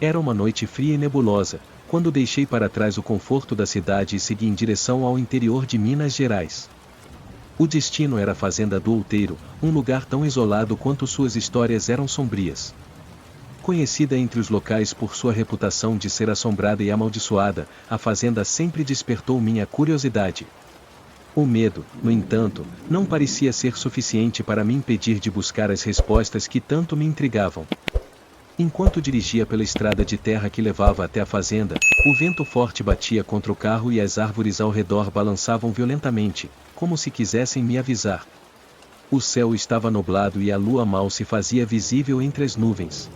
Era uma noite fria e nebulosa, quando deixei para trás o conforto da cidade e segui em direção ao interior de Minas Gerais. O destino era a fazenda do Outeiro, um lugar tão isolado quanto suas histórias eram sombrias. Conhecida entre os locais por sua reputação de ser assombrada e amaldiçoada, a fazenda sempre despertou minha curiosidade. O medo, no entanto, não parecia ser suficiente para me impedir de buscar as respostas que tanto me intrigavam. Enquanto dirigia pela estrada de terra que levava até a fazenda, o vento forte batia contra o carro e as árvores ao redor balançavam violentamente, como se quisessem me avisar. O céu estava nublado e a lua mal se fazia visível entre as nuvens.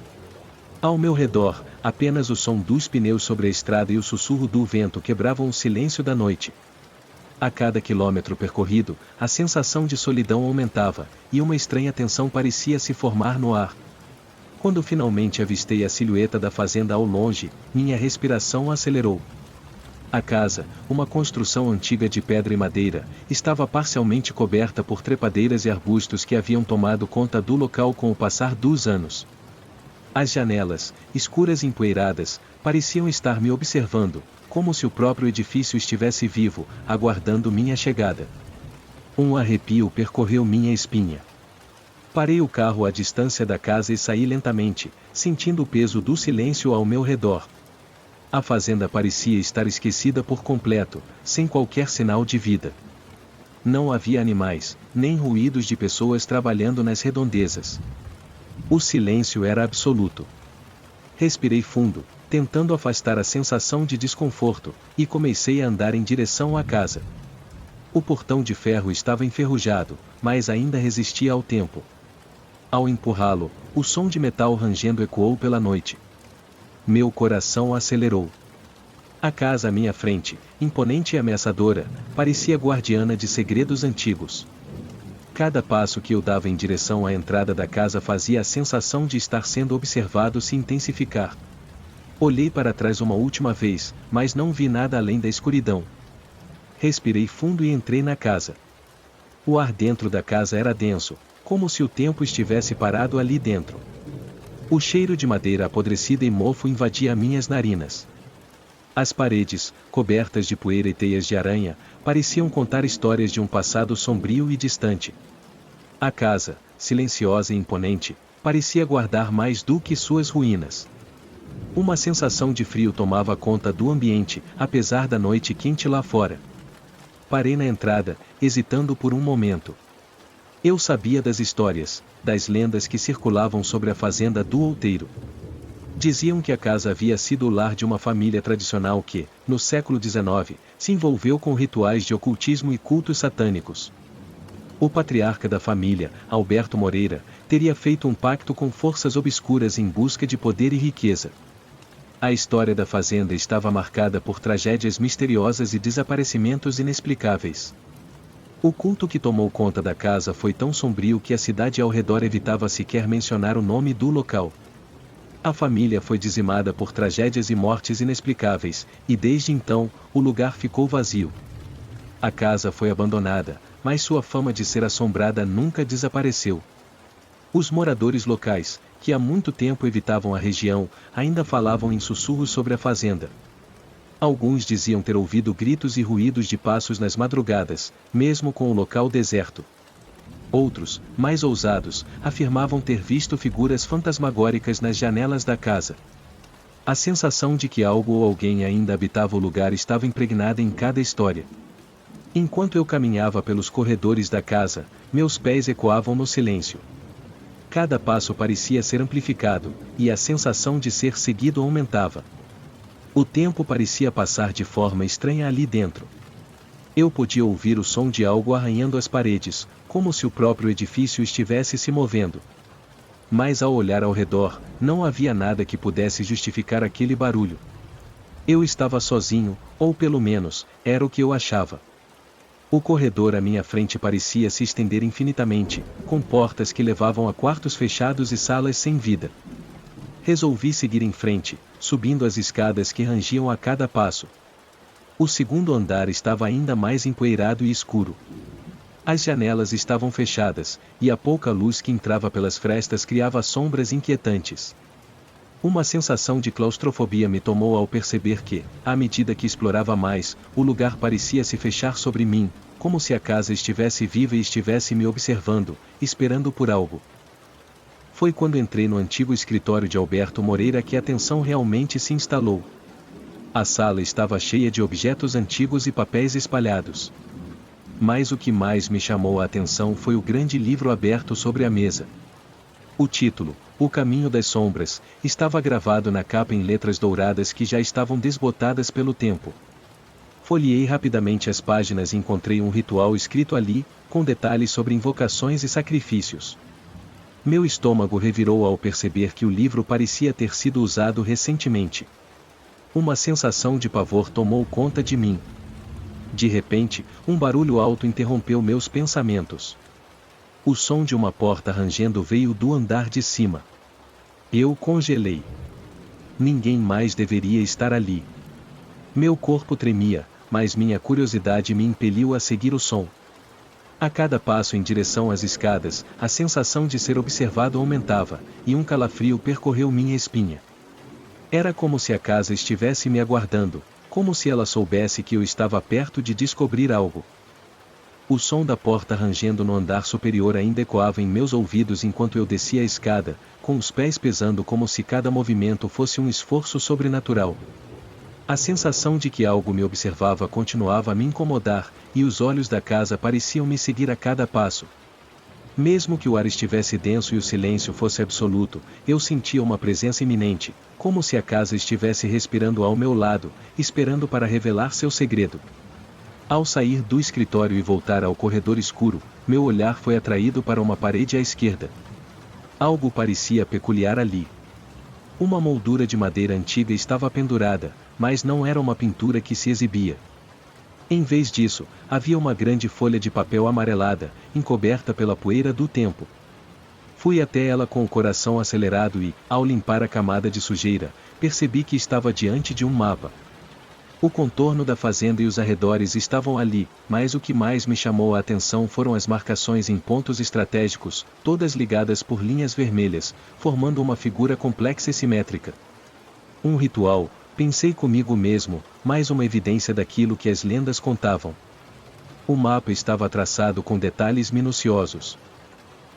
Ao meu redor, apenas o som dos pneus sobre a estrada e o sussurro do vento quebravam o silêncio da noite. A cada quilômetro percorrido, a sensação de solidão aumentava, e uma estranha tensão parecia se formar no ar. Quando finalmente avistei a silhueta da fazenda ao longe, minha respiração acelerou. A casa, uma construção antiga de pedra e madeira, estava parcialmente coberta por trepadeiras e arbustos que haviam tomado conta do local com o passar dos anos. As janelas, escuras e empoeiradas, pareciam estar me observando, como se o próprio edifício estivesse vivo, aguardando minha chegada. Um arrepio percorreu minha espinha. Parei o carro à distância da casa e saí lentamente, sentindo o peso do silêncio ao meu redor. A fazenda parecia estar esquecida por completo, sem qualquer sinal de vida. Não havia animais, nem ruídos de pessoas trabalhando nas redondezas. O silêncio era absoluto. Respirei fundo, tentando afastar a sensação de desconforto, e comecei a andar em direção à casa. O portão de ferro estava enferrujado, mas ainda resistia ao tempo. Ao empurrá-lo, o som de metal rangendo ecoou pela noite. Meu coração acelerou. A casa à minha frente, imponente e ameaçadora, parecia guardiana de segredos antigos. Cada passo que eu dava em direção à entrada da casa fazia a sensação de estar sendo observado se intensificar. Olhei para trás uma última vez, mas não vi nada além da escuridão. Respirei fundo e entrei na casa. O ar dentro da casa era denso, como se o tempo estivesse parado ali dentro. O cheiro de madeira apodrecida e mofo invadia minhas narinas. As paredes, cobertas de poeira e teias de aranha, pareciam contar histórias de um passado sombrio e distante. A casa, silenciosa e imponente, parecia guardar mais do que suas ruínas. Uma sensação de frio tomava conta do ambiente, apesar da noite quente lá fora. Parei na entrada, hesitando por um momento. Eu sabia das histórias, das lendas que circulavam sobre a fazenda do Outeiro. Diziam que a casa havia sido o lar de uma família tradicional que, no século XIX, se envolveu com rituais de ocultismo e cultos satânicos. O patriarca da família, Alberto Moreira, teria feito um pacto com forças obscuras em busca de poder e riqueza. A história da fazenda estava marcada por tragédias misteriosas e desaparecimentos inexplicáveis. O culto que tomou conta da casa foi tão sombrio que a cidade ao redor evitava sequer mencionar o nome do local. A família foi dizimada por tragédias e mortes inexplicáveis, e desde então, o lugar ficou vazio. A casa foi abandonada, mas sua fama de ser assombrada nunca desapareceu. Os moradores locais, que há muito tempo evitavam a região, ainda falavam em sussurros sobre a fazenda. Alguns diziam ter ouvido gritos e ruídos de passos nas madrugadas, mesmo com o local deserto. Outros, mais ousados, afirmavam ter visto figuras fantasmagóricas nas janelas da casa. A sensação de que algo ou alguém ainda habitava o lugar estava impregnada em cada história. Enquanto eu caminhava pelos corredores da casa, meus pés ecoavam no silêncio. Cada passo parecia ser amplificado, e a sensação de ser seguido aumentava. O tempo parecia passar de forma estranha ali dentro. Eu podia ouvir o som de algo arranhando as paredes, como se o próprio edifício estivesse se movendo. Mas ao olhar ao redor, não havia nada que pudesse justificar aquele barulho. Eu estava sozinho, ou pelo menos, era o que eu achava. O corredor à minha frente parecia se estender infinitamente, com portas que levavam a quartos fechados e salas sem vida. Resolvi seguir em frente, subindo as escadas que rangiam a cada passo. O segundo andar estava ainda mais empoeirado e escuro. As janelas estavam fechadas, e a pouca luz que entrava pelas frestas criava sombras inquietantes. Uma sensação de claustrofobia me tomou ao perceber que, à medida que explorava mais, o lugar parecia se fechar sobre mim, como se a casa estivesse viva e estivesse me observando, esperando por algo. Foi quando entrei no antigo escritório de Alberto Moreira que a tensão realmente se instalou. A sala estava cheia de objetos antigos e papéis espalhados. Mas o que mais me chamou a atenção foi o grande livro aberto sobre a mesa. O título, O Caminho das Sombras, estava gravado na capa em letras douradas que já estavam desbotadas pelo tempo. Folheei rapidamente as páginas e encontrei um ritual escrito ali, com detalhes sobre invocações e sacrifícios. Meu estômago revirou ao perceber que o livro parecia ter sido usado recentemente. Uma sensação de pavor tomou conta de mim. De repente, um barulho alto interrompeu meus pensamentos. O som de uma porta rangendo veio do andar de cima. Eu congelei. Ninguém mais deveria estar ali. Meu corpo tremia, mas minha curiosidade me impeliu a seguir o som. A cada passo em direção às escadas, a sensação de ser observado aumentava, e um calafrio percorreu minha espinha. Era como se a casa estivesse me aguardando, como se ela soubesse que eu estava perto de descobrir algo. O som da porta rangendo no andar superior ainda ecoava em meus ouvidos enquanto eu descia a escada, com os pés pesando como se cada movimento fosse um esforço sobrenatural. A sensação de que algo me observava continuava a me incomodar, e os olhos da casa pareciam me seguir a cada passo. Mesmo que o ar estivesse denso e o silêncio fosse absoluto, eu sentia uma presença iminente, como se a casa estivesse respirando ao meu lado, esperando para revelar seu segredo. Ao sair do escritório e voltar ao corredor escuro, meu olhar foi atraído para uma parede à esquerda. Algo parecia peculiar ali. Uma moldura de madeira antiga estava pendurada, mas não era uma pintura que se exibia. Em vez disso, havia uma grande folha de papel amarelada, encoberta pela poeira do tempo. Fui até ela com o coração acelerado e, ao limpar a camada de sujeira, percebi que estava diante de um mapa. O contorno da fazenda e os arredores estavam ali, mas o que mais me chamou a atenção foram as marcações em pontos estratégicos, todas ligadas por linhas vermelhas, formando uma figura complexa e simétrica. Um ritual, pensei comigo mesmo, mais uma evidência daquilo que as lendas contavam. O mapa estava traçado com detalhes minuciosos.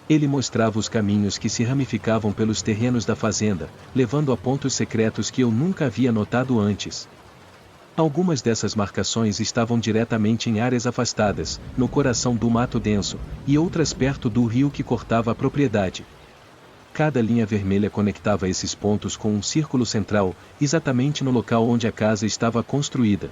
Ele mostrava os caminhos que se ramificavam pelos terrenos da fazenda, levando a pontos secretos que eu nunca havia notado antes. Algumas dessas marcações estavam diretamente em áreas afastadas, no coração do mato denso, e outras perto do rio que cortava a propriedade. Cada linha vermelha conectava esses pontos com um círculo central, exatamente no local onde a casa estava construída.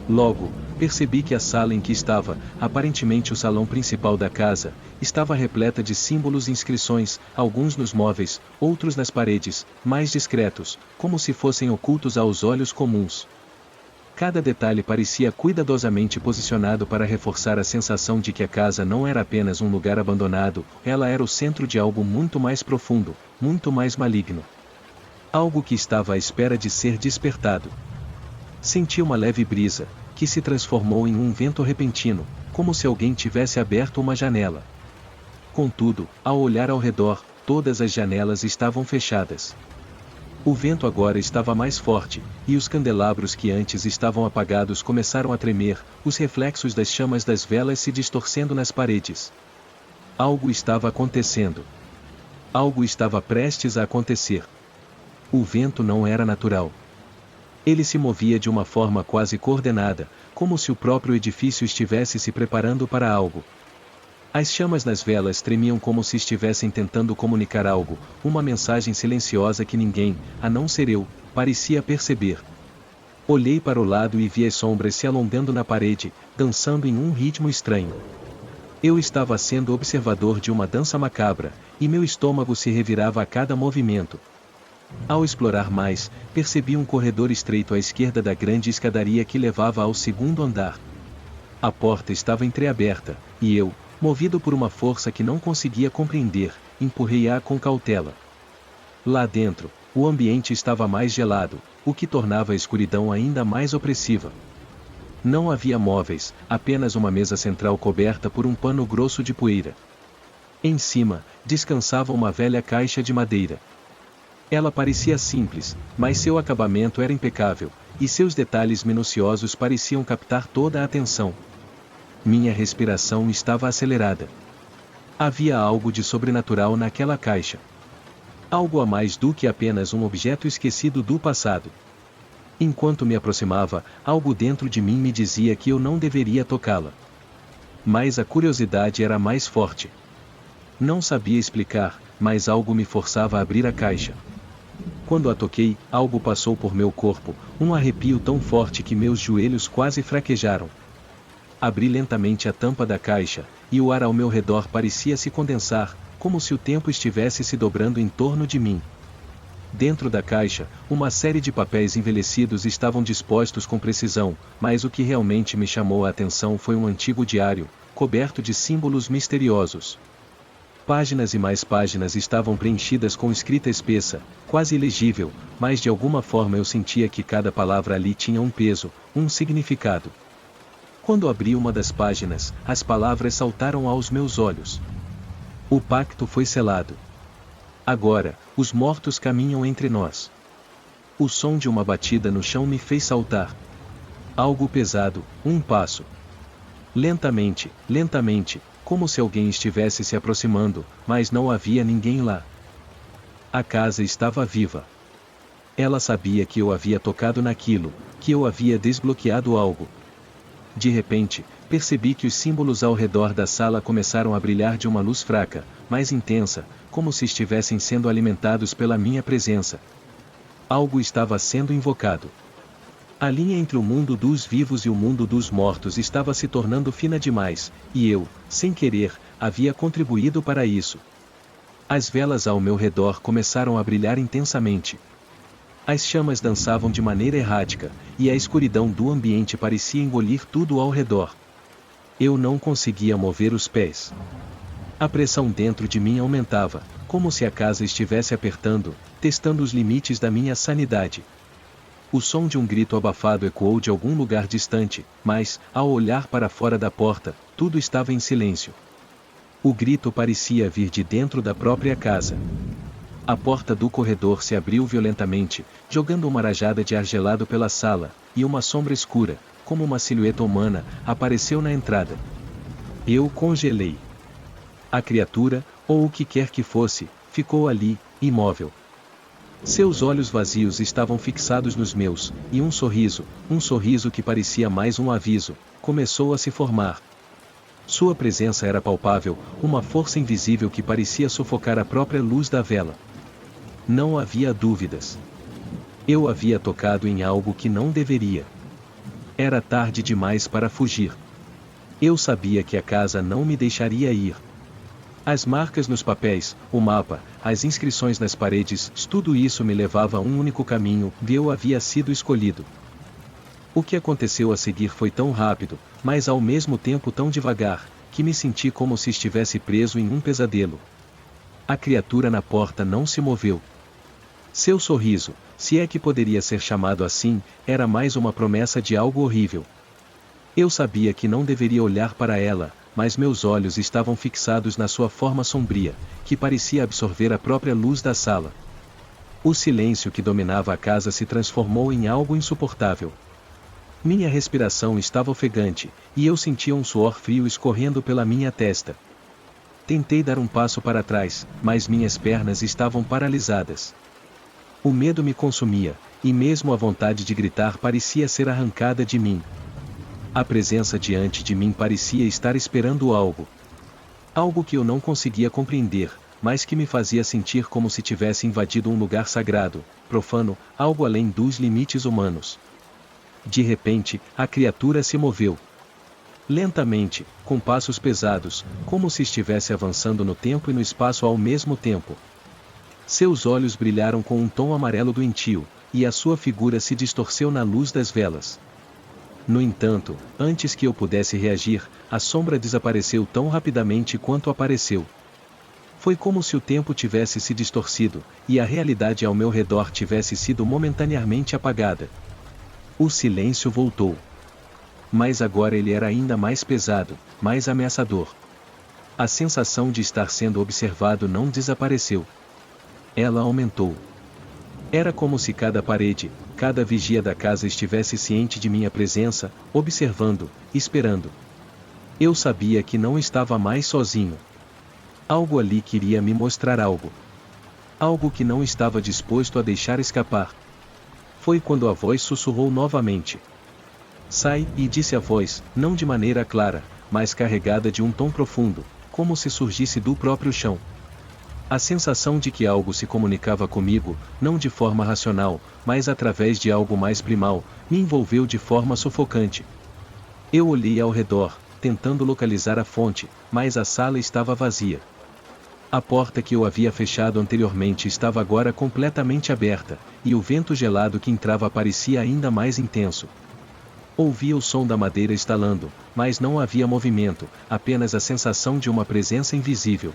Logo, percebi que a sala em que estava, aparentemente o salão principal da casa, estava repleta de símbolos e inscrições, alguns nos móveis, outros nas paredes, mais discretos, como se fossem ocultos aos olhos comuns. Cada detalhe parecia cuidadosamente posicionado para reforçar a sensação de que a casa não era apenas um lugar abandonado, ela era o centro de algo muito mais profundo, muito mais maligno. Algo que estava à espera de ser despertado. Senti uma leve brisa, que se transformou em um vento repentino, como se alguém tivesse aberto uma janela. Contudo, ao olhar ao redor, todas as janelas estavam fechadas. O vento agora estava mais forte, e os candelabros que antes estavam apagados começaram a tremer, os reflexos das chamas das velas se distorcendo nas paredes. Algo estava acontecendo. Algo estava prestes a acontecer. O vento não era natural. Ele se movia de uma forma quase coordenada, como se o próprio edifício estivesse se preparando para algo. As chamas nas velas tremiam como se estivessem tentando comunicar algo, uma mensagem silenciosa que ninguém, a não ser eu, parecia perceber. Olhei para o lado e vi as sombras se alongando na parede, dançando em um ritmo estranho. Eu estava sendo observador de uma dança macabra, e meu estômago se revirava a cada movimento. Ao explorar mais, percebi um corredor estreito à esquerda da grande escadaria que levava ao segundo andar. A porta estava entreaberta, e eu, movido por uma força que não conseguia compreender, empurrei-a com cautela. Lá dentro, o ambiente estava mais gelado, o que tornava a escuridão ainda mais opressiva. Não havia móveis, apenas uma mesa central coberta por um pano grosso de poeira. Em cima, descansava uma velha caixa de madeira. Ela parecia simples, mas seu acabamento era impecável, e seus detalhes minuciosos pareciam captar toda a atenção. Minha respiração estava acelerada. Havia algo de sobrenatural naquela caixa. Algo a mais do que apenas um objeto esquecido do passado. Enquanto me aproximava, algo dentro de mim me dizia que eu não deveria tocá-la. Mas a curiosidade era mais forte. Não sabia explicar, mas algo me forçava a abrir a caixa. Quando a toquei, algo passou por meu corpo, um arrepio tão forte que meus joelhos quase fraquejaram. Abri lentamente a tampa da caixa, e o ar ao meu redor parecia se condensar, como se o tempo estivesse se dobrando em torno de mim. Dentro da caixa, uma série de papéis envelhecidos estavam dispostos com precisão, mas o que realmente me chamou a atenção foi um antigo diário, coberto de símbolos misteriosos. Páginas e mais páginas estavam preenchidas com escrita espessa, quase ilegível, mas de alguma forma eu sentia que cada palavra ali tinha um peso, um significado. Quando abri uma das páginas, as palavras saltaram aos meus olhos. O pacto foi selado. Agora, os mortos caminham entre nós. O som de uma batida no chão me fez saltar. Algo pesado, um passo. Lentamente, lentamente, como se alguém estivesse se aproximando, mas não havia ninguém lá. A casa estava viva. Ela sabia que eu havia tocado naquilo, que eu havia desbloqueado algo. De repente, percebi que os símbolos ao redor da sala começaram a brilhar de uma luz fraca, mais intensa, como se estivessem sendo alimentados pela minha presença. Algo estava sendo invocado. A linha entre o mundo dos vivos e o mundo dos mortos estava se tornando fina demais, e eu, sem querer, havia contribuído para isso. As velas ao meu redor começaram a brilhar intensamente. As chamas dançavam de maneira errática, e a escuridão do ambiente parecia engolir tudo ao redor. Eu não conseguia mover os pés. A pressão dentro de mim aumentava, como se a casa estivesse apertando, testando os limites da minha sanidade. O som de um grito abafado ecoou de algum lugar distante, mas, ao olhar para fora da porta, tudo estava em silêncio. O grito parecia vir de dentro da própria casa. A porta do corredor se abriu violentamente, jogando uma rajada de ar gelado pela sala, e uma sombra escura, como uma silhueta humana, apareceu na entrada. Eu congelei. A criatura, ou o que quer que fosse, ficou ali, imóvel. Seus olhos vazios estavam fixados nos meus, e um sorriso que parecia mais um aviso, começou a se formar. Sua presença era palpável, uma força invisível que parecia sufocar a própria luz da vela. Não havia dúvidas. Eu havia tocado em algo que não deveria. Era tarde demais para fugir. Eu sabia que a casa não me deixaria ir. As marcas nos papéis, o mapa, as inscrições nas paredes, tudo isso me levava a um único caminho, e eu havia sido escolhido. O que aconteceu a seguir foi tão rápido, mas ao mesmo tempo tão devagar, que me senti como se estivesse preso em um pesadelo. A criatura na porta não se moveu. Seu sorriso, se é que poderia ser chamado assim, era mais uma promessa de algo horrível. Eu sabia que não deveria olhar para ela, mas meus olhos estavam fixados na sua forma sombria, que parecia absorver a própria luz da sala. O silêncio que dominava a casa se transformou em algo insuportável. Minha respiração estava ofegante, e eu sentia um suor frio escorrendo pela minha testa. Tentei dar um passo para trás, mas minhas pernas estavam paralisadas. O medo me consumia, e mesmo a vontade de gritar parecia ser arrancada de mim. A presença diante de mim parecia estar esperando algo. Algo que eu não conseguia compreender, mas que me fazia sentir como se tivesse invadido um lugar sagrado, profano, algo além dos limites humanos. De repente, a criatura se moveu. Lentamente, com passos pesados, como se estivesse avançando no tempo e no espaço ao mesmo tempo. Seus olhos brilharam com um tom amarelo doentio, e a sua figura se distorceu na luz das velas. No entanto, antes que eu pudesse reagir, a sombra desapareceu tão rapidamente quanto apareceu. Foi como se o tempo tivesse se distorcido, e a realidade ao meu redor tivesse sido momentaneamente apagada. O silêncio voltou. Mas agora ele era ainda mais pesado, mais ameaçador. A sensação de estar sendo observado não desapareceu. Ela aumentou. Era como se cada parede, cada vigia da casa estivesse ciente de minha presença, observando, esperando. Eu sabia que não estava mais sozinho. Algo ali queria me mostrar algo. Algo que não estava disposto a deixar escapar. Foi quando a voz sussurrou novamente. Sai, e disse a voz, não de maneira clara, mas carregada de um tom profundo, como se surgisse do próprio chão. A sensação de que algo se comunicava comigo, não de forma racional, mas através de algo mais primal, me envolveu de forma sufocante. Eu olhei ao redor, tentando localizar a fonte, mas a sala estava vazia. A porta que eu havia fechado anteriormente estava agora completamente aberta, e o vento gelado que entrava parecia ainda mais intenso. Ouvia o som da madeira estalando, mas não havia movimento, apenas a sensação de uma presença invisível.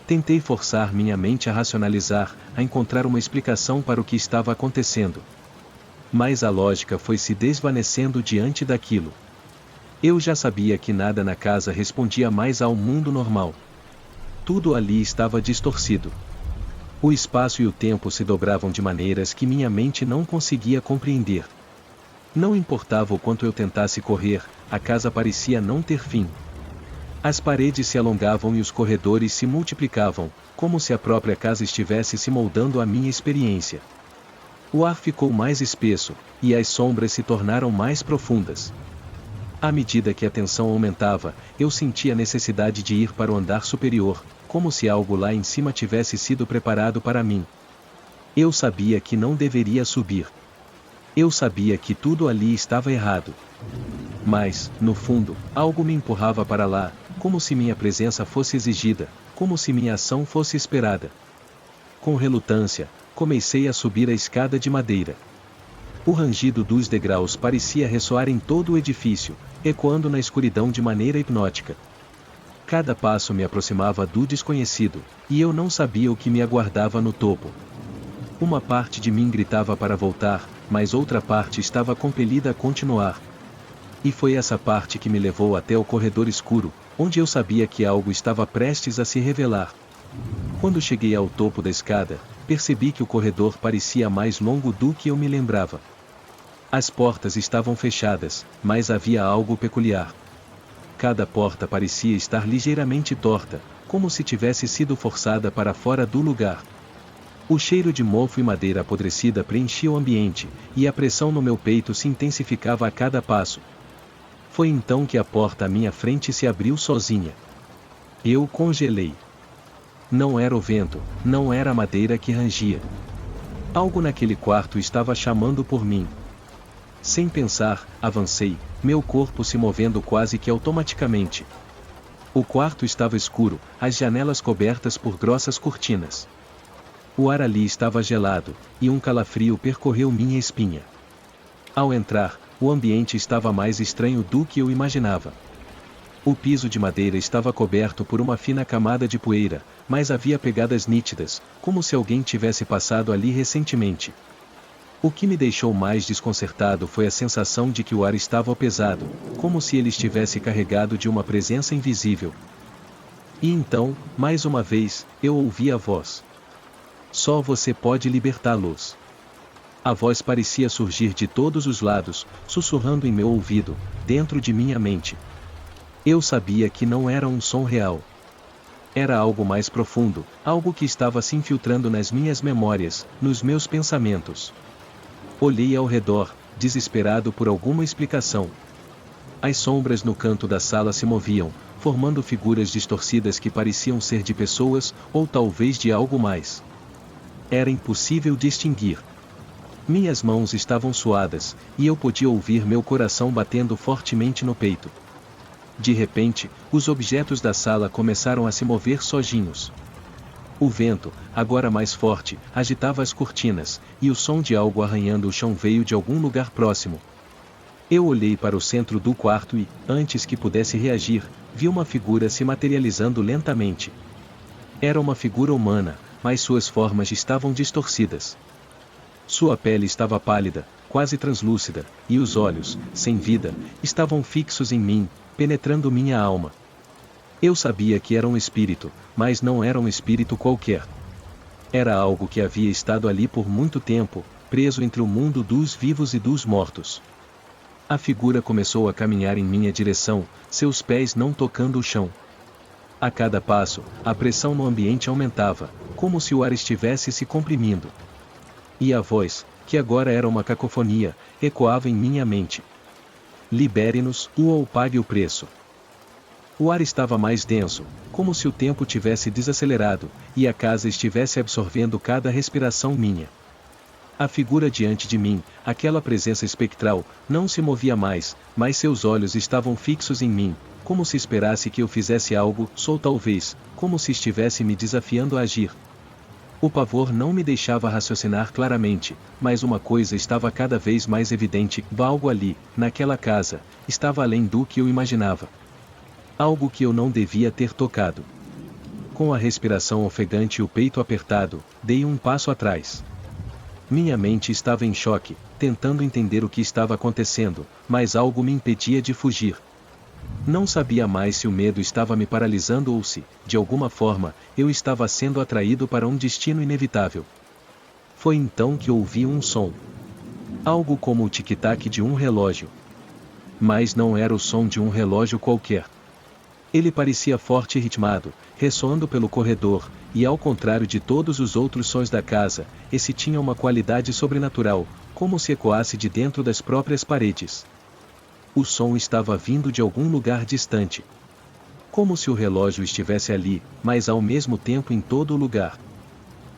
Tentei forçar minha mente a racionalizar, a encontrar uma explicação para o que estava acontecendo. Mas a lógica foi se desvanecendo diante daquilo. Eu já sabia que nada na casa respondia mais ao mundo normal. Tudo ali estava distorcido. O espaço e o tempo se dobravam de maneiras que minha mente não conseguia compreender. Não importava o quanto eu tentasse correr, a casa parecia não ter fim. As paredes se alongavam e os corredores se multiplicavam, como se a própria casa estivesse se moldando à minha experiência. O ar ficou mais espesso, e as sombras se tornaram mais profundas. À medida que a tensão aumentava, eu sentia a necessidade de ir para o andar superior, como se algo lá em cima tivesse sido preparado para mim. Eu sabia que não deveria subir. Eu sabia que tudo ali estava errado. Mas, no fundo, algo me empurrava para lá, como se minha presença fosse exigida, como se minha ação fosse esperada. Com relutância, comecei a subir a escada de madeira. O rangido dos degraus parecia ressoar em todo o edifício, ecoando na escuridão de maneira hipnótica. Cada passo me aproximava do desconhecido, e eu não sabia o que me aguardava no topo. Uma parte de mim gritava para voltar, mas outra parte estava compelida a continuar. E foi essa parte que me levou até o corredor escuro, onde eu sabia que algo estava prestes a se revelar. Quando cheguei ao topo da escada, percebi que o corredor parecia mais longo do que eu me lembrava. As portas estavam fechadas, mas havia algo peculiar. Cada porta parecia estar ligeiramente torta, como se tivesse sido forçada para fora do lugar. O cheiro de mofo e madeira apodrecida preenchia o ambiente, e a pressão no meu peito se intensificava a cada passo. Foi então que a porta à minha frente se abriu sozinha. Eu congelei. Não era o vento, não era a madeira que rangia. Algo naquele quarto estava chamando por mim. Sem pensar, avancei, meu corpo se movendo quase que automaticamente. O quarto estava escuro, as janelas cobertas por grossas cortinas. O ar ali estava gelado, e um calafrio percorreu minha espinha. Ao entrar, o ambiente estava mais estranho do que eu imaginava. O piso de madeira estava coberto por uma fina camada de poeira, mas havia pegadas nítidas, como se alguém tivesse passado ali recentemente. O que me deixou mais desconcertado foi a sensação de que o ar estava pesado, como se ele estivesse carregado de uma presença invisível. E então, mais uma vez, eu ouvi a voz. Só você pode libertá-los. A voz parecia surgir de todos os lados, sussurrando em meu ouvido, dentro de minha mente. Eu sabia que não era um som real. Era algo mais profundo, algo que estava se infiltrando nas minhas memórias, nos meus pensamentos. Olhei ao redor, desesperado por alguma explicação. As sombras no canto da sala se moviam, formando figuras distorcidas que pareciam ser de pessoas, ou talvez de algo mais. Era impossível distinguir. Minhas mãos estavam suadas, e eu podia ouvir meu coração batendo fortemente no peito. De repente, os objetos da sala começaram a se mover sozinhos. O vento, agora mais forte, agitava as cortinas, e o som de algo arranhando o chão veio de algum lugar próximo. Eu olhei para o centro do quarto e, antes que pudesse reagir, vi uma figura se materializando lentamente. Era uma figura humana, mas suas formas estavam distorcidas. Sua pele estava pálida, quase translúcida, e os olhos, sem vida, estavam fixos em mim, penetrando minha alma. Eu sabia que era um espírito, mas não era um espírito qualquer. Era algo que havia estado ali por muito tempo, preso entre o mundo dos vivos e dos mortos. A figura começou a caminhar em minha direção, seus pés não tocando o chão. A cada passo, a pressão no ambiente aumentava, como se o ar estivesse se comprimindo. E a voz, que agora era uma cacofonia, ecoava em minha mente. Libere-nos, ou pague o preço. O ar estava mais denso, como se o tempo tivesse desacelerado, e a casa estivesse absorvendo cada respiração minha. A figura diante de mim, aquela presença espectral, não se movia mais, mas seus olhos estavam fixos em mim, como se esperasse que eu fizesse algo, ou talvez, como se estivesse me desafiando a agir. O pavor não me deixava raciocinar claramente, mas uma coisa estava cada vez mais evidente: algo ali, naquela casa, estava além do que eu imaginava. Algo que eu não devia ter tocado. Com a respiração ofegante e o peito apertado, dei um passo atrás. Minha mente estava em choque, tentando entender o que estava acontecendo, mas algo me impedia de fugir. Não sabia mais se o medo estava me paralisando ou se, de alguma forma, eu estava sendo atraído para um destino inevitável. Foi então que ouvi um som. Algo como o tic-tac de um relógio. Mas não era o som de um relógio qualquer. Ele parecia forte e ritmado, ressoando pelo corredor, e ao contrário de todos os outros sons da casa, esse tinha uma qualidade sobrenatural, como se ecoasse de dentro das próprias paredes. O som estava vindo de algum lugar distante. Como se o relógio estivesse ali, mas ao mesmo tempo em todo o lugar.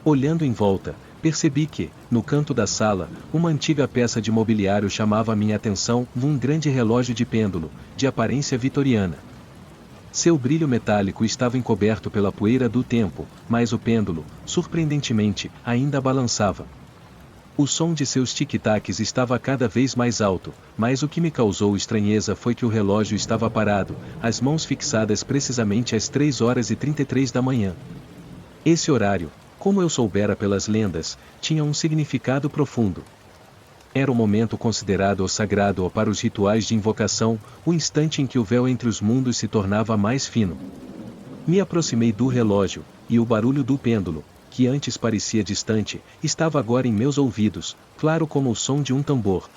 Olhando em volta, percebi que, no canto da sala, uma antiga peça de mobiliário chamava minha atenção: um grande relógio de pêndulo, de aparência vitoriana. Seu brilho metálico estava encoberto pela poeira do tempo, mas o pêndulo, surpreendentemente, ainda balançava. O som de seus tic-tacs estava cada vez mais alto, mas o que me causou estranheza foi que o relógio estava parado, as mãos fixadas precisamente às 3h33 da manhã. Esse horário, como eu soubera pelas lendas, tinha um significado profundo. Era o momento considerado sagrado para os rituais de invocação, o instante em que o véu entre os mundos se tornava mais fino. Me aproximei do relógio, e o barulho do pêndulo, que antes parecia distante, estava agora em meus ouvidos, claro como o som de um tambor.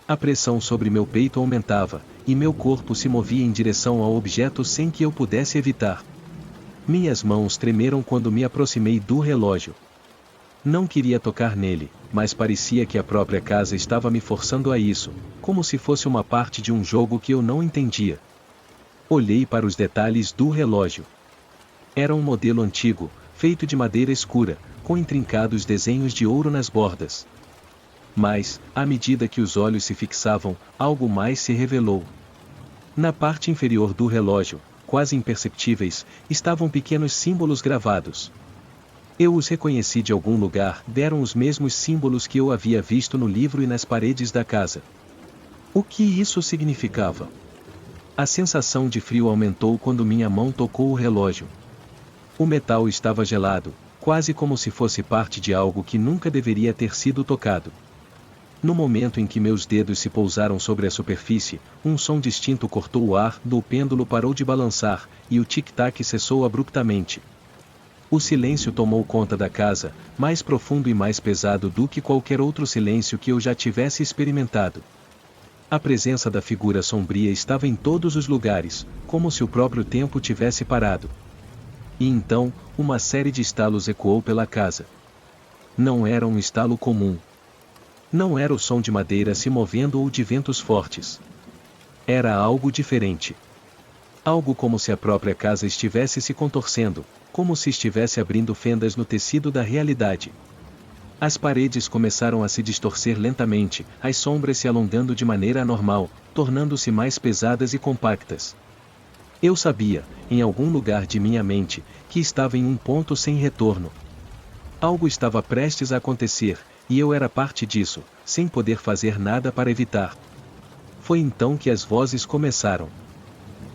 A pressão sobre meu peito aumentava, e meu corpo se movia em direção ao objeto sem que eu pudesse evitar. Minhas mãos tremeram quando me aproximei do relógio. Não queria tocar nele, mas parecia que a própria casa estava me forçando a isso, como se fosse uma parte de um jogo que eu não entendia. Olhei para os detalhes do relógio. Era um modelo antigo, feito de madeira escura, com intrincados desenhos de ouro nas bordas. Mas, à medida que os olhos se fixavam, algo mais se revelou. Na parte inferior do relógio, quase imperceptíveis, estavam pequenos símbolos gravados. Eu os reconheci de algum lugar, eram os mesmos símbolos que eu havia visto no livro e nas paredes da casa. O que isso significava? A sensação de frio aumentou quando minha mão tocou o relógio. O metal estava gelado, quase como se fosse parte de algo que nunca deveria ter sido tocado. No momento em que meus dedos se pousaram sobre a superfície, um som distinto cortou o ar, o pêndulo parou de balançar, e o tic-tac cessou abruptamente. O silêncio tomou conta da casa, mais profundo e mais pesado do que qualquer outro silêncio que eu já tivesse experimentado. A presença da figura sombria estava em todos os lugares, como se o próprio tempo tivesse parado. E então, uma série de estalos ecoou pela casa. Não era um estalo comum. Não era o som de madeira se movendo ou de ventos fortes. Era algo diferente. Algo como se a própria casa estivesse se contorcendo, como se estivesse abrindo fendas no tecido da realidade. As paredes começaram a se distorcer lentamente, as sombras se alongando de maneira anormal, tornando-se mais pesadas e compactas. Eu sabia, em algum lugar de minha mente, que estava em um ponto sem retorno. Algo estava prestes a acontecer, e eu era parte disso, sem poder fazer nada para evitar. Foi então que as vozes começaram.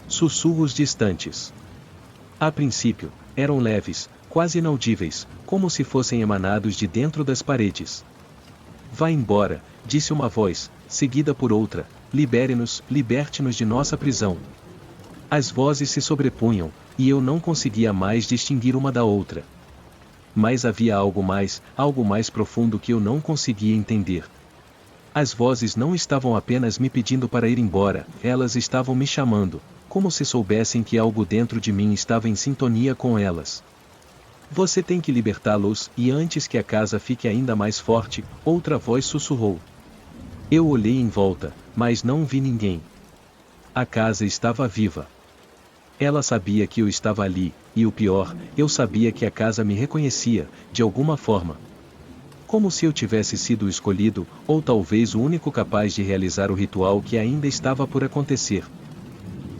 Sussurros distantes. A princípio, eram leves, quase inaudíveis, como se fossem emanados de dentro das paredes. Vá embora, disse uma voz, seguida por outra, libere-nos, liberte-nos de nossa prisão. As vozes se sobrepunham, e eu não conseguia mais distinguir uma da outra. Mas havia algo mais profundo que eu não conseguia entender. As vozes não estavam apenas me pedindo para ir embora, elas estavam me chamando, como se soubessem que algo dentro de mim estava em sintonia com elas. Você tem que libertá-los, e antes que a casa fique ainda mais forte, outra voz sussurrou. Eu olhei em volta, mas não vi ninguém. A casa estava viva. Ela sabia que eu estava ali, e o pior, eu sabia que a casa me reconhecia, de alguma forma. Como se eu tivesse sido o escolhido, ou talvez o único capaz de realizar o ritual que ainda estava por acontecer.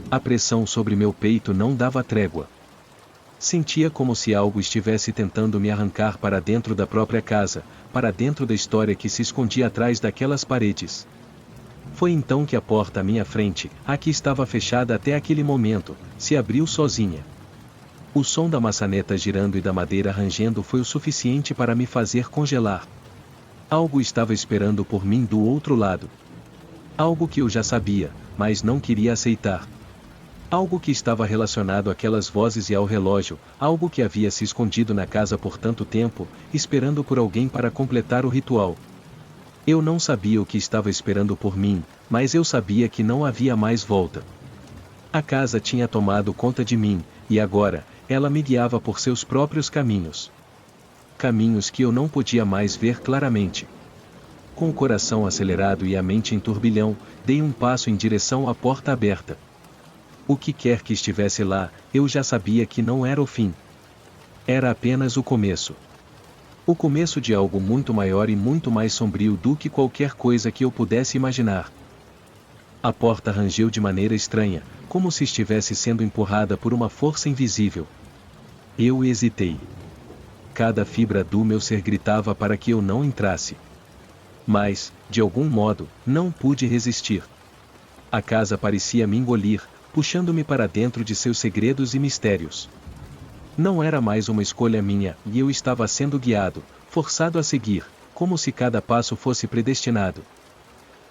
A pressão sobre meu peito não dava trégua. Sentia como se algo estivesse tentando me arrancar para dentro da própria casa, para dentro da história que se escondia atrás daquelas paredes. Foi então que a porta à minha frente, a que estava fechada até aquele momento, se abriu sozinha. O som da maçaneta girando e da madeira rangendo foi o suficiente para me fazer congelar. Algo estava esperando por mim do outro lado. Algo que eu já sabia, mas não queria aceitar. Algo que estava relacionado àquelas vozes e ao relógio, algo que havia se escondido na casa por tanto tempo, esperando por alguém para completar o ritual. Eu não sabia o que estava esperando por mim, mas eu sabia que não havia mais volta. A casa tinha tomado conta de mim, e agora, ela me guiava por seus próprios caminhos. Caminhos que eu não podia mais ver claramente. Com o coração acelerado e a mente em turbilhão, dei um passo em direção à porta aberta. O que quer que estivesse lá, eu já sabia que não era o fim. Era apenas o começo. O começo de algo muito maior e muito mais sombrio do que qualquer coisa que eu pudesse imaginar. A porta rangeu de maneira estranha, como se estivesse sendo empurrada por uma força invisível. Eu hesitei. Cada fibra do meu ser gritava para que eu não entrasse. Mas, de algum modo, não pude resistir. A casa parecia me engolir, puxando-me para dentro de seus segredos e mistérios. Não era mais uma escolha minha, e eu estava sendo guiado, forçado a seguir, como se cada passo fosse predestinado.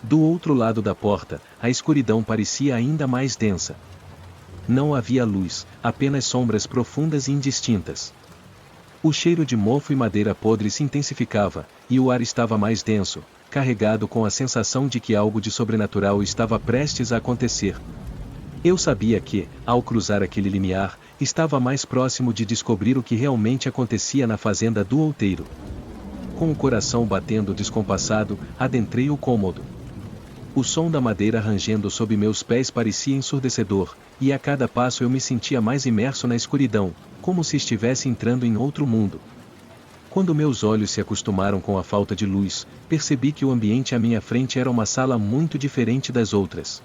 Do outro lado da porta, a escuridão parecia ainda mais densa. Não havia luz, apenas sombras profundas e indistintas. O cheiro de mofo e madeira podre se intensificava, e o ar estava mais denso, carregado com a sensação de que algo de sobrenatural estava prestes a acontecer. Eu sabia que, ao cruzar aquele limiar, estava mais próximo de descobrir o que realmente acontecia na fazenda do outeiro. Com o coração batendo descompassado, adentrei o cômodo. O som da madeira rangendo sob meus pés parecia ensurdecedor, e a cada passo eu me sentia mais imerso na escuridão, como se estivesse entrando em outro mundo. Quando meus olhos se acostumaram com a falta de luz, percebi que o ambiente à minha frente era uma sala muito diferente das outras.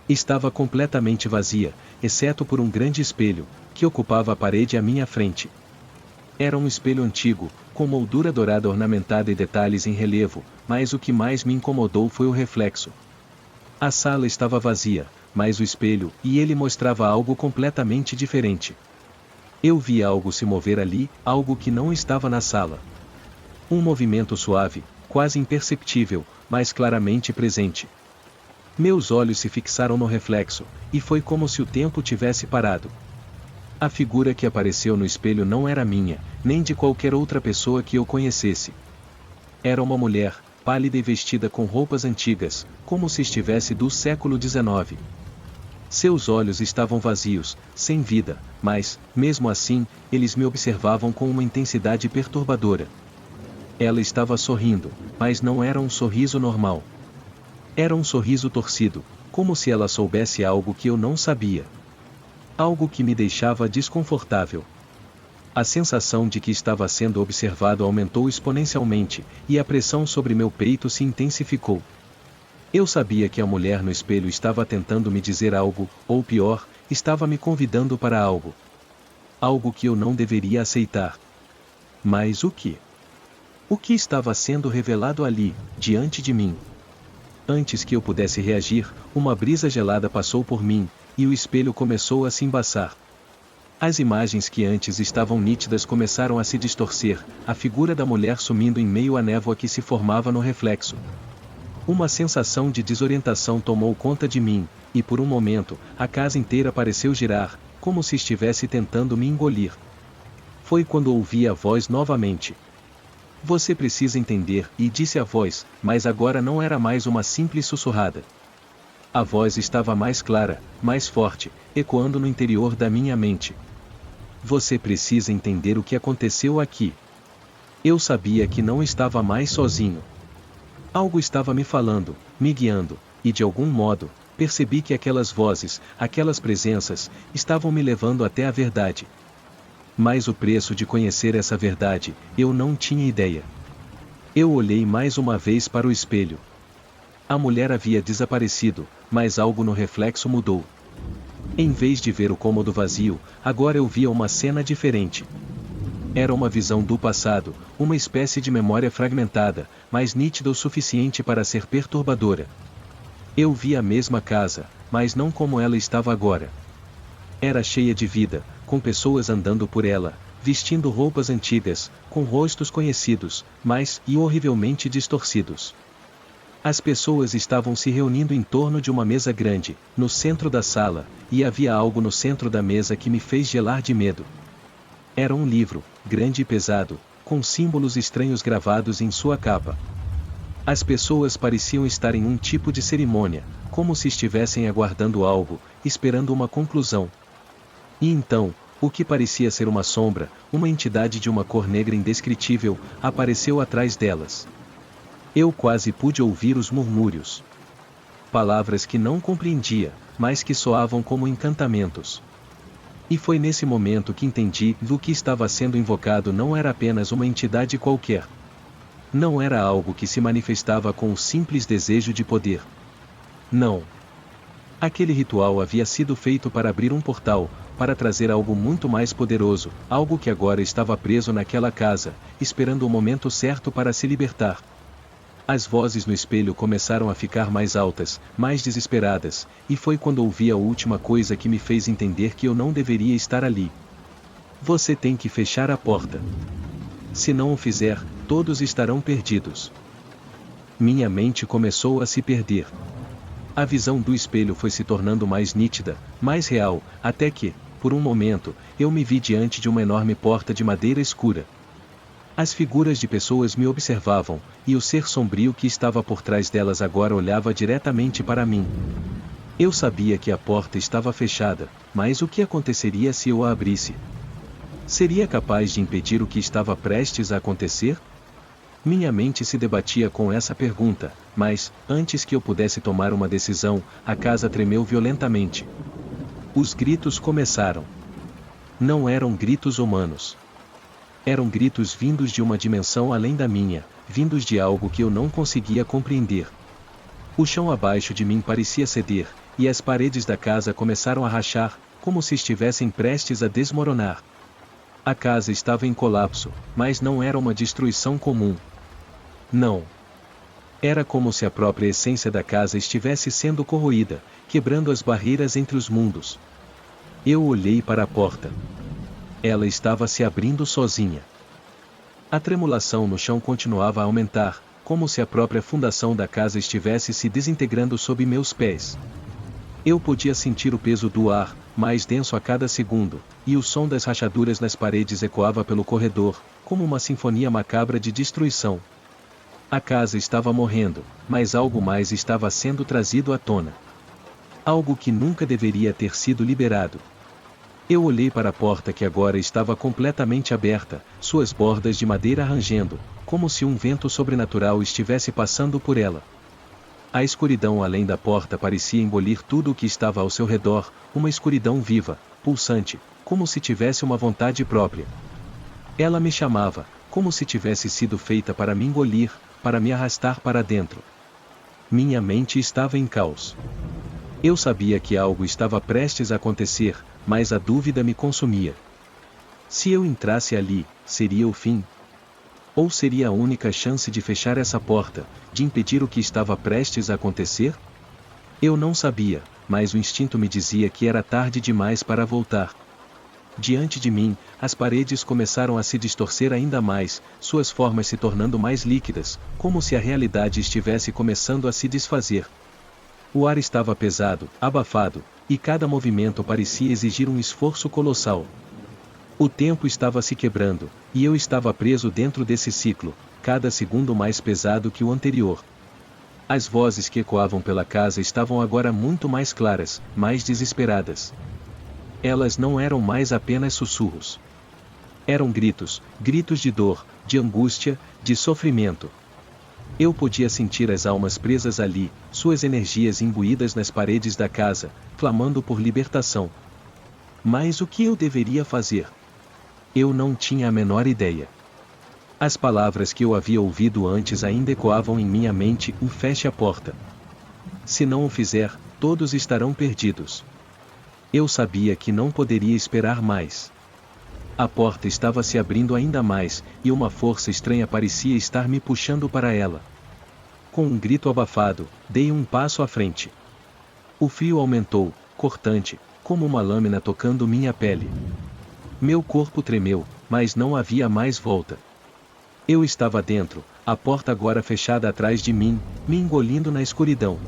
Estava completamente vazia, exceto por um grande espelho, que ocupava a parede à minha frente. Era um espelho antigo, com moldura dourada ornamentada e detalhes em relevo, mas o que mais me incomodou foi o reflexo. A sala estava vazia, mas o espelho, e ele mostrava algo completamente diferente. Eu via algo se mover ali, algo que não estava na sala. Um movimento suave, quase imperceptível, mas claramente presente. Meus olhos se fixaram no reflexo, e foi como se o tempo tivesse parado. A figura que apareceu no espelho não era minha, nem de qualquer outra pessoa que eu conhecesse. Era uma mulher, pálida e vestida com roupas antigas, como se estivesse do século XIX. Seus olhos estavam vazios, sem vida, mas, mesmo assim, eles me observavam com uma intensidade perturbadora. Ela estava sorrindo, mas não era um sorriso normal. Era um sorriso torcido, como se ela soubesse algo que eu não sabia. Algo que me deixava desconfortável. A sensação de que estava sendo observado aumentou exponencialmente, e a pressão sobre meu peito se intensificou. Eu sabia que a mulher no espelho estava tentando me dizer algo, ou pior, estava me convidando para algo. Algo que eu não deveria aceitar. Mas o que? O que estava sendo revelado ali, diante de mim? Antes que eu pudesse reagir, uma brisa gelada passou por mim, e o espelho começou a se embaçar. As imagens que antes estavam nítidas começaram a se distorcer, a figura da mulher sumindo em meio à névoa que se formava no reflexo. Uma sensação de desorientação tomou conta de mim, e por um momento, a casa inteira pareceu girar, como se estivesse tentando me engolir. Foi quando ouvi a voz novamente. Você precisa entender, e disse a voz, mas agora não era mais uma simples sussurrada. A voz estava mais clara, mais forte, ecoando no interior da minha mente. Você precisa entender o que aconteceu aqui. Eu sabia que não estava mais sozinho. Algo estava me falando, me guiando, e de algum modo, percebi que aquelas vozes, aquelas presenças, estavam me levando até a verdade. Mas o preço de conhecer essa verdade, eu não tinha ideia. Eu olhei mais uma vez para o espelho. A mulher havia desaparecido, mas algo no reflexo mudou. Em vez de ver o cômodo vazio, agora eu via uma cena diferente. Era uma visão do passado, uma espécie de memória fragmentada, mas nítida o suficiente para ser perturbadora. Eu via a mesma casa, mas não como ela estava agora. Era cheia de vida, com pessoas andando por ela, vestindo roupas antigas, com rostos conhecidos, mas e horrivelmente distorcidos. As pessoas estavam se reunindo em torno de uma mesa grande, no centro da sala, e havia algo no centro da mesa que me fez gelar de medo. Era um livro, grande e pesado, com símbolos estranhos gravados em sua capa. As pessoas pareciam estar em um tipo de cerimônia, como se estivessem aguardando algo, esperando uma conclusão. E então, o que parecia ser uma sombra, uma entidade de uma cor negra indescritível, apareceu atrás delas. Eu quase pude ouvir os murmúrios. Palavras que não compreendia, mas que soavam como encantamentos. E foi nesse momento que entendi que o que estava sendo invocado não era apenas uma entidade qualquer. Não era algo que se manifestava com o simples desejo de poder. Não. Aquele ritual havia sido feito para abrir um portal, para trazer algo muito mais poderoso, algo que agora estava preso naquela casa, esperando o momento certo para se libertar. As vozes no espelho começaram a ficar mais altas, mais desesperadas, e foi quando ouvi a última coisa que me fez entender que eu não deveria estar ali. Você tem que fechar a porta. Se não o fizer, todos estarão perdidos. Minha mente começou a se perder. A visão do espelho foi se tornando mais nítida, mais real, até que, por um momento, eu me vi diante de uma enorme porta de madeira escura. As figuras de pessoas me observavam, e o ser sombrio que estava por trás delas agora olhava diretamente para mim. Eu sabia que a porta estava fechada, mas o que aconteceria se eu a abrisse? Seria capaz de impedir o que estava prestes a acontecer? Minha mente se debatia com essa pergunta, mas, antes que eu pudesse tomar uma decisão, a casa tremeu violentamente. Os gritos começaram. Não eram gritos humanos. Eram gritos vindos de uma dimensão além da minha, vindos de algo que eu não conseguia compreender. O chão abaixo de mim parecia ceder, e as paredes da casa começaram a rachar, como se estivessem prestes a desmoronar. A casa estava em colapso, mas não era uma destruição comum. Não. Era como se a própria essência da casa estivesse sendo corroída, quebrando as barreiras entre os mundos. Eu olhei para a porta. Ela estava se abrindo sozinha. A tremulação no chão continuava a aumentar, como se a própria fundação da casa estivesse se desintegrando sob meus pés. Eu podia sentir o peso do ar, mais denso a cada segundo, e o som das rachaduras nas paredes ecoava pelo corredor, como uma sinfonia macabra de destruição. A casa estava morrendo, mas algo mais estava sendo trazido à tona. Algo que nunca deveria ter sido liberado. Eu olhei para a porta que agora estava completamente aberta, suas bordas de madeira rangendo, como se um vento sobrenatural estivesse passando por ela. A escuridão além da porta parecia engolir tudo o que estava ao seu redor, uma escuridão viva, pulsante, como se tivesse uma vontade própria. Ela me chamava, como se tivesse sido feita para me engolir, para me arrastar para dentro. Minha mente estava em caos. Eu sabia que algo estava prestes a acontecer, mas a dúvida me consumia. Se eu entrasse ali, seria o fim? Ou seria a única chance de fechar essa porta, de impedir o que estava prestes a acontecer? Eu não sabia, mas o instinto me dizia que era tarde demais para voltar. Diante de mim, as paredes começaram a se distorcer ainda mais, suas formas se tornando mais líquidas, como se a realidade estivesse começando a se desfazer. O ar estava pesado, abafado, e cada movimento parecia exigir um esforço colossal. O tempo estava se quebrando, e eu estava preso dentro desse ciclo, cada segundo mais pesado que o anterior. As vozes que ecoavam pela casa estavam agora muito mais claras, mais desesperadas. Elas não eram mais apenas sussurros. Eram gritos, gritos de dor, de angústia, de sofrimento. Eu podia sentir as almas presas ali, suas energias imbuídas nas paredes da casa, clamando por libertação. Mas o que eu deveria fazer? Eu não tinha a menor ideia. As palavras que eu havia ouvido antes ainda ecoavam em minha mente: feche a porta. Se não o fizer, todos estarão perdidos. Eu sabia que não poderia esperar mais. A porta estava se abrindo ainda mais, e uma força estranha parecia estar me puxando para ela. Com um grito abafado, dei um passo à frente. O frio aumentou, cortante, como uma lâmina tocando minha pele. Meu corpo tremeu, mas não havia mais volta. Eu estava dentro, a porta agora fechada atrás de mim, me engolindo na escuridão.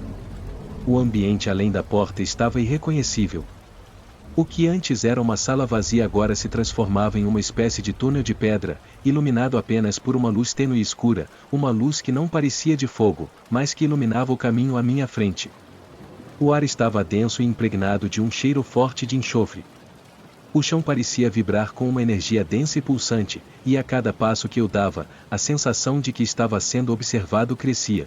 O ambiente além da porta estava irreconhecível. O que antes era uma sala vazia agora se transformava em uma espécie de túnel de pedra, iluminado apenas por uma luz tênue e escura, uma luz que não parecia de fogo, mas que iluminava o caminho à minha frente. O ar estava denso e impregnado de um cheiro forte de enxofre. O chão parecia vibrar com uma energia densa e pulsante, e a cada passo que eu dava, a sensação de que estava sendo observado crescia.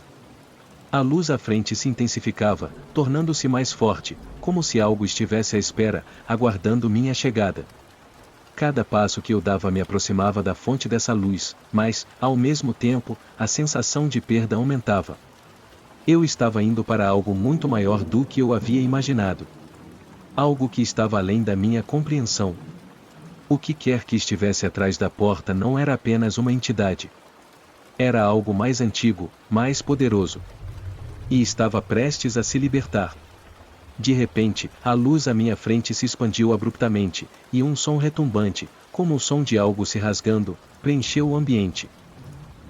A luz à frente se intensificava, tornando-se mais forte, como se algo estivesse à espera, aguardando minha chegada. Cada passo que eu dava me aproximava da fonte dessa luz, mas, ao mesmo tempo, a sensação de perda aumentava. Eu estava indo para algo muito maior do que eu havia imaginado. Algo que estava além da minha compreensão. O que quer que estivesse atrás da porta não era apenas uma entidade. Era algo mais antigo, mais poderoso. E estava prestes a se libertar. De repente, a luz à minha frente se expandiu abruptamente, e um som retumbante, como o som de algo se rasgando, preencheu o ambiente.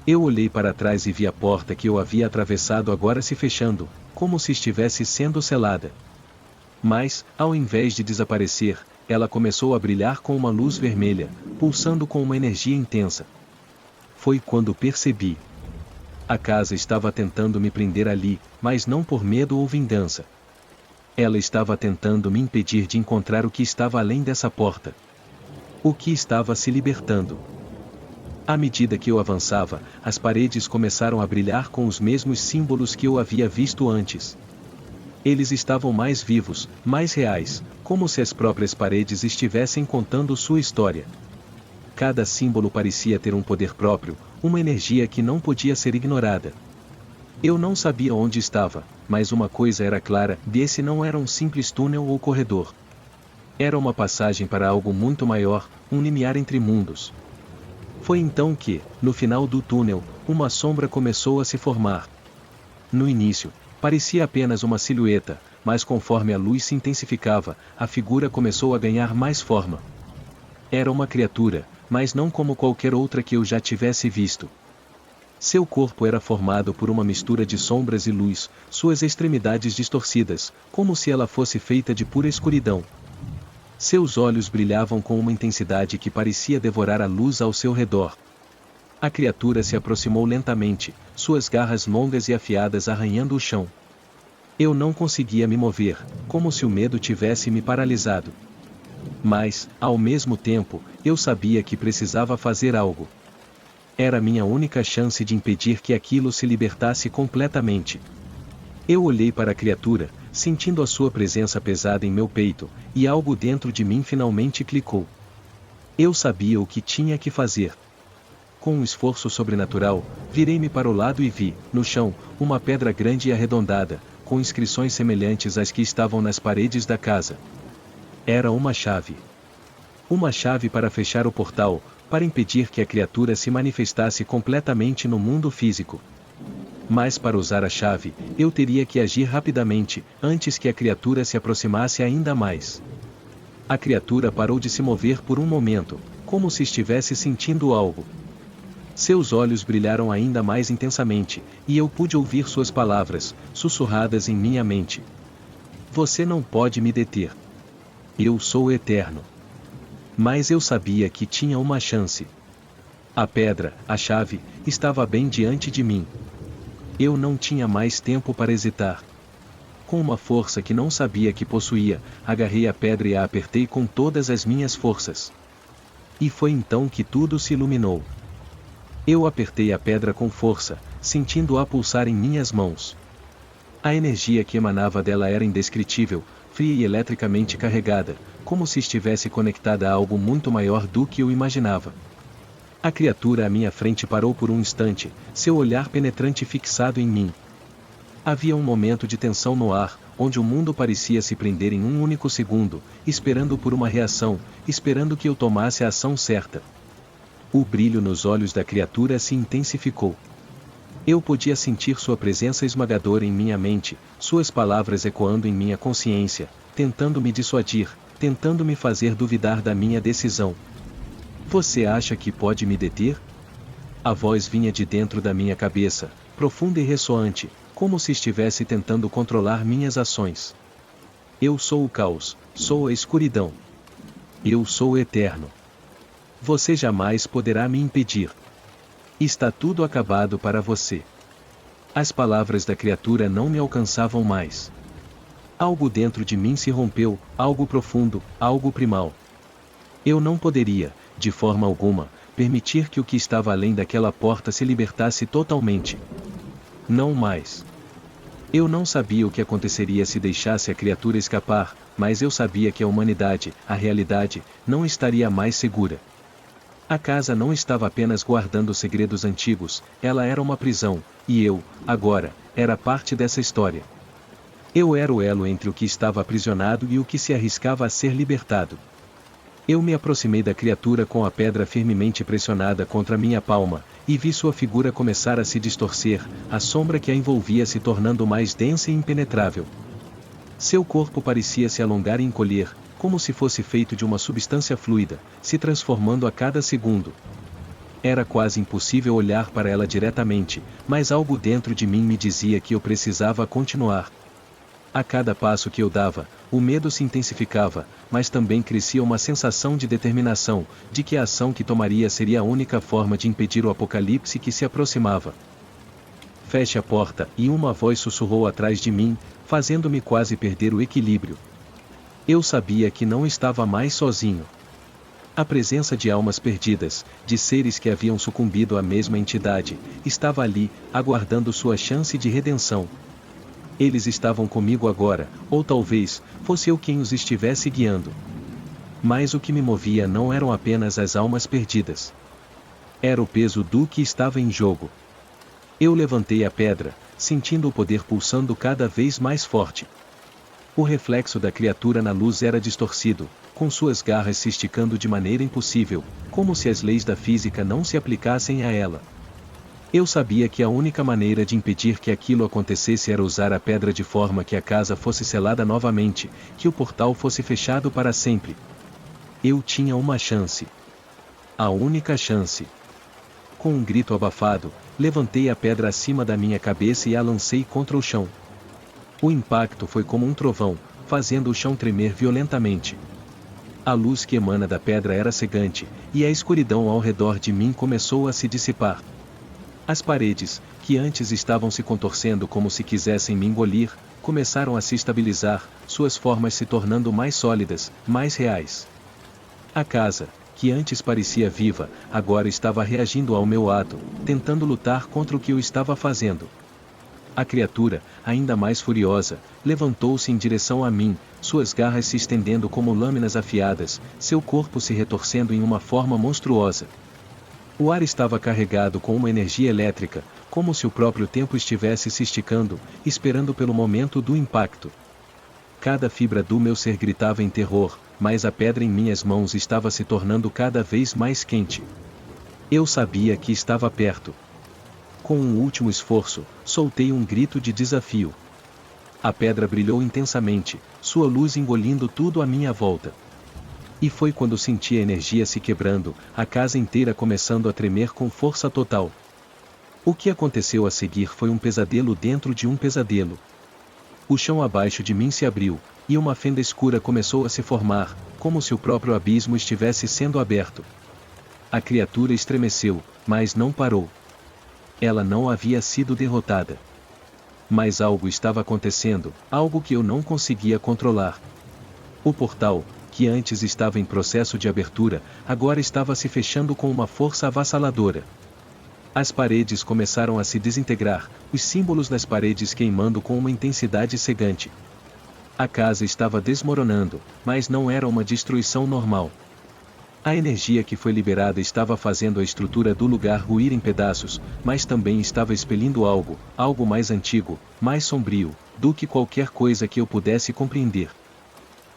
Eu olhei para trás e vi a porta que eu havia atravessado agora se fechando, como se estivesse sendo selada. Mas, ao invés de desaparecer, ela começou a brilhar com uma luz vermelha, pulsando com uma energia intensa. Foi quando percebi. A casa estava tentando me prender ali, mas não por medo ou vingança. Ela estava tentando me impedir de encontrar o que estava além dessa porta. O que estava se libertando. À medida que eu avançava, as paredes começaram a brilhar com os mesmos símbolos que eu havia visto antes. Eles estavam mais vivos, mais reais, como se as próprias paredes estivessem contando sua história. Cada símbolo parecia ter um poder próprio, uma energia que não podia ser ignorada. Eu não sabia onde estava, mas uma coisa era clara: esse não era um simples túnel ou corredor. Era uma passagem para algo muito maior, um limiar entre mundos. Foi então que, no final do túnel, uma sombra começou a se formar. No início, parecia apenas uma silhueta, mas conforme a luz se intensificava, a figura começou a ganhar mais forma. Era uma criatura, mas não como qualquer outra que eu já tivesse visto. Seu corpo era formado por uma mistura de sombras e luz, suas extremidades distorcidas, como se ela fosse feita de pura escuridão. Seus olhos brilhavam com uma intensidade que parecia devorar a luz ao seu redor. A criatura se aproximou lentamente, suas garras longas e afiadas arranhando o chão. Eu não conseguia me mover, como se o medo tivesse me paralisado. Mas, ao mesmo tempo, eu sabia que precisava fazer algo. Era minha única chance de impedir que aquilo se libertasse completamente. Eu olhei para a criatura, sentindo a sua presença pesada em meu peito, e algo dentro de mim finalmente clicou. Eu sabia o que tinha que fazer. Com um esforço sobrenatural, virei-me para o lado e vi, no chão, uma pedra grande e arredondada, com inscrições semelhantes às que estavam nas paredes da casa. Era uma chave. Uma chave para fechar o portal, para impedir que a criatura se manifestasse completamente no mundo físico. Mas para usar a chave, eu teria que agir rapidamente, antes que a criatura se aproximasse ainda mais. A criatura parou de se mover por um momento, como se estivesse sentindo algo. Seus olhos brilharam ainda mais intensamente, e eu pude ouvir suas palavras, sussurradas em minha mente. Você não pode me deter. Eu sou eterno. Mas eu sabia que tinha uma chance. A pedra, a chave, estava bem diante de mim. Eu não tinha mais tempo para hesitar. Com uma força que não sabia que possuía, agarrei a pedra e a apertei com todas as minhas forças. E foi então que tudo se iluminou. Eu apertei a pedra com força, sentindo-a pulsar em minhas mãos. A energia que emanava dela era indescritível, fria e eletricamente carregada, como se estivesse conectada a algo muito maior do que eu imaginava. A criatura à minha frente parou por um instante, seu olhar penetrante fixado em mim. Havia um momento de tensão no ar, onde o mundo parecia se prender em um único segundo, esperando por uma reação, esperando que eu tomasse a ação certa. O brilho nos olhos da criatura se intensificou. Eu podia sentir sua presença esmagadora em minha mente, suas palavras ecoando em minha consciência, tentando me dissuadir, tentando me fazer duvidar da minha decisão. Você acha que pode me deter? A voz vinha de dentro da minha cabeça, profunda e ressoante, como se estivesse tentando controlar minhas ações. Eu sou o caos, sou a escuridão. Eu sou o eterno. Você jamais poderá me impedir. Está tudo acabado para você. As palavras da criatura não me alcançavam mais. Algo dentro de mim se rompeu, algo profundo, algo primal. Eu não poderia, de forma alguma, permitir que o que estava além daquela porta se libertasse totalmente. Não mais. Eu não sabia o que aconteceria se deixasse a criatura escapar, mas eu sabia que a humanidade, a realidade, não estaria mais segura. A casa não estava apenas guardando segredos antigos, ela era uma prisão, e eu, agora, era parte dessa história. Eu era o elo entre o que estava aprisionado e o que se arriscava a ser libertado. Eu me aproximei da criatura com a pedra firmemente pressionada contra minha palma, e vi sua figura começar a se distorcer, a sombra que a envolvia se tornando mais densa e impenetrável. Seu corpo parecia se alongar e encolher, como se fosse feito de uma substância fluida, se transformando a cada segundo. Era quase impossível olhar para ela diretamente, mas algo dentro de mim me dizia que eu precisava continuar. A cada passo que eu dava, o medo se intensificava, mas também crescia uma sensação de determinação, de que a ação que tomaria seria a única forma de impedir o apocalipse que se aproximava. Feche a porta, e uma voz sussurrou atrás de mim, fazendo-me quase perder o equilíbrio. Eu sabia que não estava mais sozinho. A presença de almas perdidas, de seres que haviam sucumbido à mesma entidade, estava ali, aguardando sua chance de redenção. Eles estavam comigo agora, ou talvez, fosse eu quem os estivesse guiando. Mas o que me movia não eram apenas as almas perdidas. Era o peso do que estava em jogo. Eu levantei a pedra, sentindo o poder pulsando cada vez mais forte. O reflexo da criatura na luz era distorcido, com suas garras se esticando de maneira impossível, como se as leis da física não se aplicassem a ela. Eu sabia que a única maneira de impedir que aquilo acontecesse era usar a pedra de forma que a casa fosse selada novamente, que o portal fosse fechado para sempre. Eu tinha uma chance. A única chance. Com um grito abafado, levantei a pedra acima da minha cabeça e a lancei contra o chão. O impacto foi como um trovão, fazendo o chão tremer violentamente. A luz que emana da pedra era cegante, e a escuridão ao redor de mim começou a se dissipar. As paredes, que antes estavam se contorcendo como se quisessem me engolir, começaram a se estabilizar, suas formas se tornando mais sólidas, mais reais. A casa, que antes parecia viva, agora estava reagindo ao meu ato, tentando lutar contra o que eu estava fazendo. A criatura, ainda mais furiosa, levantou-se em direção a mim, suas garras se estendendo como lâminas afiadas, seu corpo se retorcendo em uma forma monstruosa. O ar estava carregado com uma energia elétrica, como se o próprio tempo estivesse se esticando, esperando pelo momento do impacto. Cada fibra do meu ser gritava em terror, mas a pedra em minhas mãos estava se tornando cada vez mais quente. Eu sabia que estava perto. Com um último esforço, soltei um grito de desafio. A pedra brilhou intensamente, sua luz engolindo tudo à minha volta. E foi quando senti a energia se quebrando, a casa inteira começando a tremer com força total. O que aconteceu a seguir foi um pesadelo dentro de um pesadelo. O chão abaixo de mim se abriu, e uma fenda escura começou a se formar, como se o próprio abismo estivesse sendo aberto. A criatura estremeceu, mas não parou. Ela não havia sido derrotada. Mas algo estava acontecendo, algo que eu não conseguia controlar. O portal, que antes estava em processo de abertura, agora estava se fechando com uma força avassaladora. As paredes começaram a se desintegrar, os símbolos nas paredes queimando com uma intensidade cegante. A casa estava desmoronando, mas não era uma destruição normal. A energia que foi liberada estava fazendo a estrutura do lugar ruir em pedaços, mas também estava expelindo algo mais antigo, mais sombrio, do que qualquer coisa que eu pudesse compreender.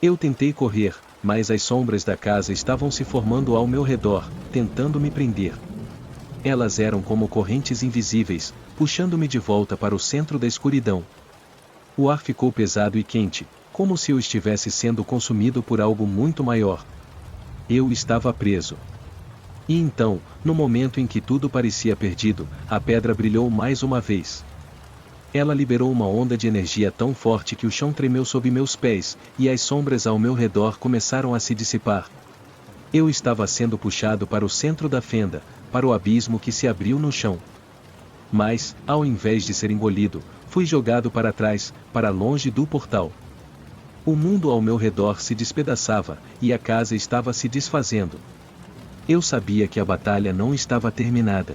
Eu tentei correr, mas as sombras da casa estavam se formando ao meu redor, tentando me prender. Elas eram como correntes invisíveis, puxando-me de volta para o centro da escuridão. O ar ficou pesado e quente, como se eu estivesse sendo consumido por algo muito maior. Eu estava preso. E então, no momento em que tudo parecia perdido, a pedra brilhou mais uma vez. Ela liberou uma onda de energia tão forte que o chão tremeu sob meus pés, e as sombras ao meu redor começaram a se dissipar. Eu estava sendo puxado para o centro da fenda, para o abismo que se abriu no chão. Mas, ao invés de ser engolido, fui jogado para trás, para longe do portal. O mundo ao meu redor se despedaçava, e a casa estava se desfazendo. Eu sabia que a batalha não estava terminada.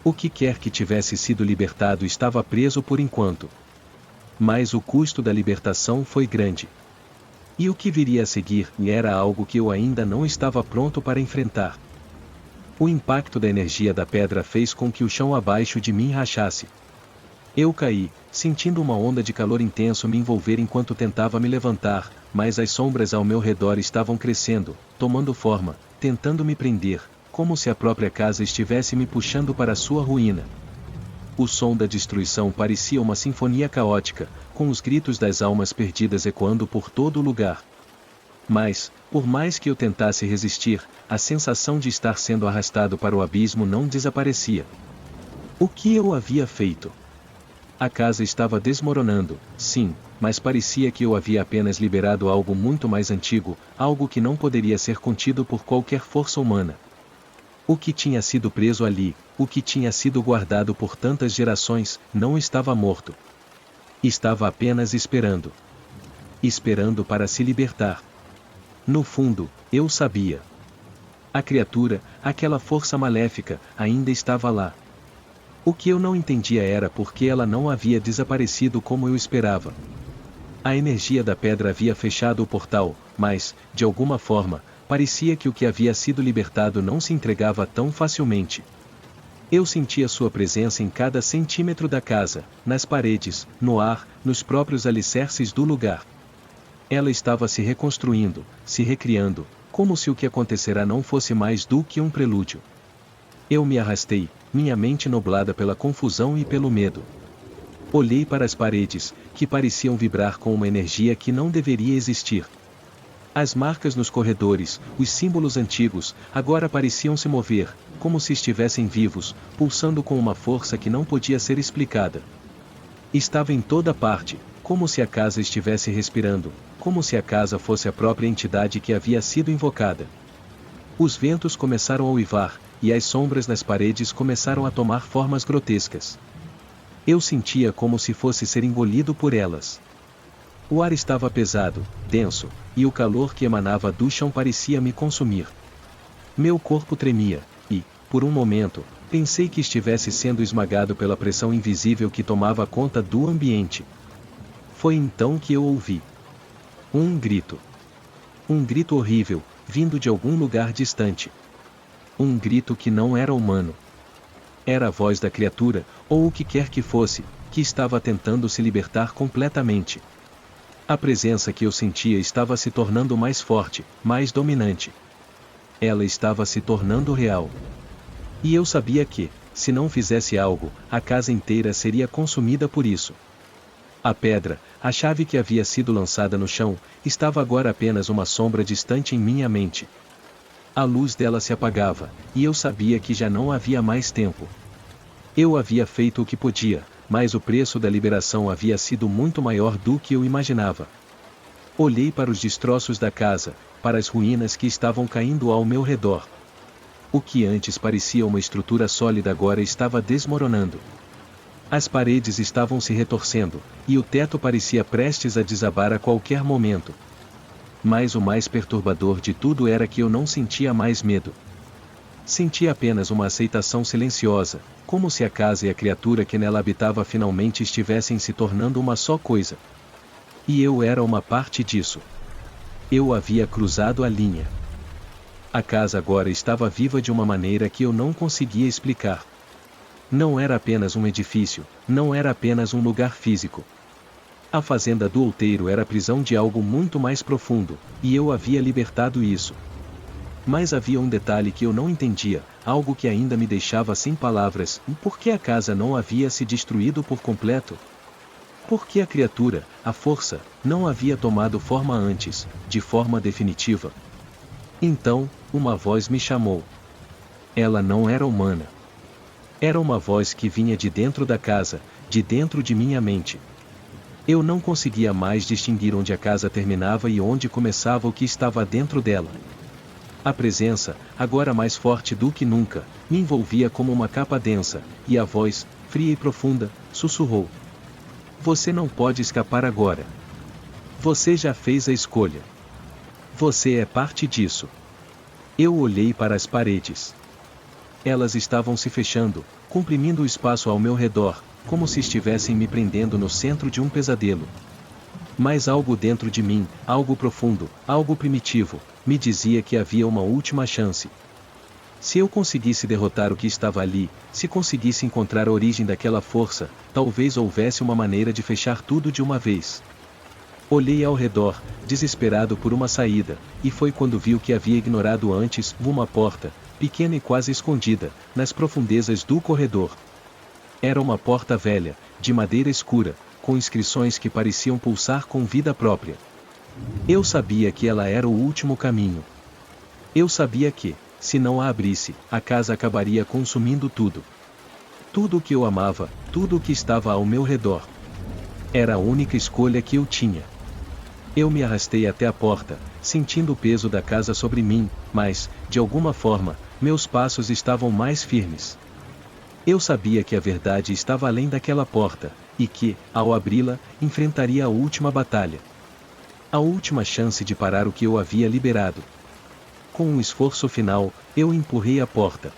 O que quer que tivesse sido libertado estava preso por enquanto. Mas o custo da libertação foi grande. E o que viria a seguir era algo que eu ainda não estava pronto para enfrentar. O impacto da energia da pedra fez com que o chão abaixo de mim rachasse. Eu caí, sentindo uma onda de calor intenso me envolver enquanto tentava me levantar, mas as sombras ao meu redor estavam crescendo, tomando forma, tentando me prender, como se a própria casa estivesse me puxando para sua ruína. O som da destruição parecia uma sinfonia caótica, com os gritos das almas perdidas ecoando por todo o lugar. Mas, por mais que eu tentasse resistir, a sensação de estar sendo arrastado para o abismo não desaparecia. O que eu havia feito? A casa estava desmoronando, sim, mas parecia que eu havia apenas liberado algo muito mais antigo, algo que não poderia ser contido por qualquer força humana. O que tinha sido preso ali, o que tinha sido guardado por tantas gerações, não estava morto. Estava apenas esperando. Esperando para se libertar. No fundo, eu sabia. A criatura, aquela força maléfica, ainda estava lá. O que eu não entendia era por que ela não havia desaparecido como eu esperava. A energia da pedra havia fechado o portal, mas, de alguma forma, parecia que o que havia sido libertado não se entregava tão facilmente. Eu sentia sua presença em cada centímetro da casa, nas paredes, no ar, nos próprios alicerces do lugar. Ela estava se reconstruindo, se recriando, como se o que acontecerá não fosse mais do que um prelúdio. Eu me arrastei, minha mente nublada pela confusão e pelo medo. Olhei para as paredes, que pareciam vibrar com uma energia que não deveria existir. As marcas nos corredores, os símbolos antigos, agora pareciam se mover, como se estivessem vivos, pulsando com uma força que não podia ser explicada. Estava em toda parte, como se a casa estivesse respirando, como se a casa fosse a própria entidade que havia sido invocada. Os ventos começaram a uivar, e as sombras nas paredes começaram a tomar formas grotescas. Eu sentia como se fosse ser engolido por elas. O ar estava pesado, denso, e o calor que emanava do chão parecia me consumir. Meu corpo tremia, e, por um momento, pensei que estivesse sendo esmagado pela pressão invisível que tomava conta do ambiente. Foi então que eu ouvi um grito. Um grito horrível, vindo de algum lugar distante. Um grito que não era humano. Era a voz da criatura, ou o que quer que fosse, que estava tentando se libertar completamente. A presença que eu sentia estava se tornando mais forte, mais dominante. Ela estava se tornando real. E eu sabia que, se não fizesse algo, a casa inteira seria consumida por isso. A pedra, a chave que havia sido lançada no chão, estava agora apenas uma sombra distante em minha mente. A luz dela se apagava, e eu sabia que já não havia mais tempo. Eu havia feito o que podia, mas o preço da liberação havia sido muito maior do que eu imaginava. Olhei para os destroços da casa, para as ruínas que estavam caindo ao meu redor. O que antes parecia uma estrutura sólida agora estava desmoronando. As paredes estavam se retorcendo, e o teto parecia prestes a desabar a qualquer momento. Mas o mais perturbador de tudo era que eu não sentia mais medo. Sentia apenas uma aceitação silenciosa, como se a casa e a criatura que nela habitava finalmente estivessem se tornando uma só coisa. E eu era uma parte disso. Eu havia cruzado a linha. A casa agora estava viva de uma maneira que eu não conseguia explicar. Não era apenas um edifício, não era apenas um lugar físico. A fazenda do outeiro era a prisão de algo muito mais profundo, e eu havia libertado isso. Mas havia um detalhe que eu não entendia, algo que ainda me deixava sem palavras: por que a casa não havia se destruído por completo? Por que a criatura, a força, não havia tomado forma antes, de forma definitiva? Então, uma voz me chamou. Ela não era humana. Era uma voz que vinha de dentro da casa, de dentro de minha mente. Eu não conseguia mais distinguir onde a casa terminava e onde começava o que estava dentro dela. A presença, agora mais forte do que nunca, me envolvia como uma capa densa, e a voz, fria e profunda, sussurrou: "Você não pode escapar agora. Você já fez a escolha. Você é parte disso." Eu olhei para as paredes. Elas estavam se fechando, comprimindo o espaço ao meu redor, como se estivessem me prendendo no centro de um pesadelo. Mas algo dentro de mim, algo profundo, algo primitivo, me dizia que havia uma última chance. Se eu conseguisse derrotar o que estava ali, se conseguisse encontrar a origem daquela força, talvez houvesse uma maneira de fechar tudo de uma vez. Olhei ao redor, desesperado por uma saída, e foi quando vi o que havia ignorado antes: uma porta, pequena e quase escondida, nas profundezas do corredor. Era uma porta velha, de madeira escura, com inscrições que pareciam pulsar com vida própria. Eu sabia que ela era o último caminho. Eu sabia que, se não a abrisse, a casa acabaria consumindo tudo. Tudo o que eu amava, tudo o que estava ao meu redor. Era a única escolha que eu tinha. Eu me arrastei até a porta, sentindo o peso da casa sobre mim, mas, de alguma forma, meus passos estavam mais firmes. Eu sabia que a verdade estava além daquela porta, e que, ao abri-la, enfrentaria a última batalha. A última chance de parar o que eu havia liberado. Com um esforço final, eu empurrei a porta.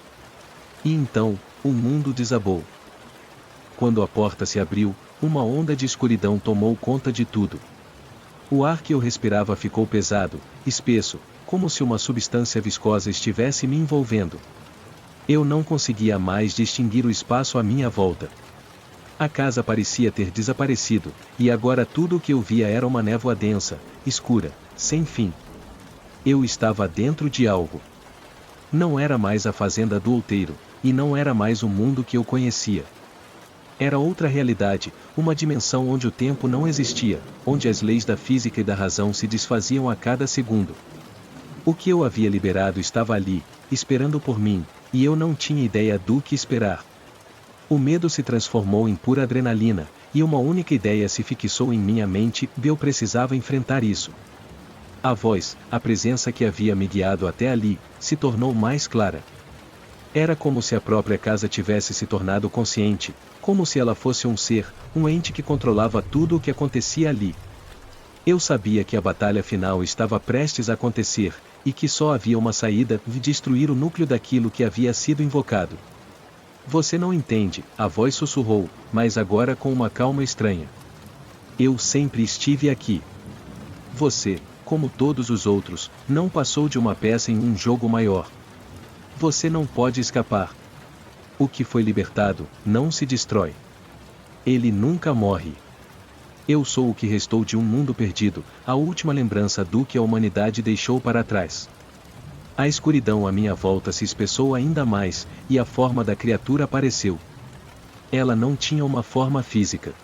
E então, o mundo desabou. Quando a porta se abriu, uma onda de escuridão tomou conta de tudo. O ar que eu respirava ficou pesado, espesso, como se uma substância viscosa estivesse me envolvendo. Eu não conseguia mais distinguir o espaço à minha volta. A casa parecia ter desaparecido, e agora tudo o que eu via era uma névoa densa, escura, sem fim. Eu estava dentro de algo. Não era mais a fazenda do outeiro, e não era mais o mundo que eu conhecia. Era outra realidade, uma dimensão onde o tempo não existia, onde as leis da física e da razão se desfaziam a cada segundo. O que eu havia liberado estava ali, esperando por mim, e eu não tinha ideia do que esperar. O medo se transformou em pura adrenalina, e uma única ideia se fixou em minha mente: eu precisava enfrentar isso. A voz, a presença que havia me guiado até ali, se tornou mais clara. Era como se a própria casa tivesse se tornado consciente, como se ela fosse um ser, um ente que controlava tudo o que acontecia ali. Eu sabia que a batalha final estava prestes a acontecer, e que só havia uma saída: destruir o núcleo daquilo que havia sido invocado. Você não entende, a voz sussurrou, mas agora com uma calma estranha. Eu sempre estive aqui. Você, como todos os outros, não passou de uma peça em um jogo maior. Você não pode escapar. O que foi libertado, não se destrói. Ele nunca morre. Eu sou o que restou de um mundo perdido, a última lembrança do que a humanidade deixou para trás. A escuridão à minha volta se espessou ainda mais, e a forma da criatura apareceu. Ela não tinha uma forma física.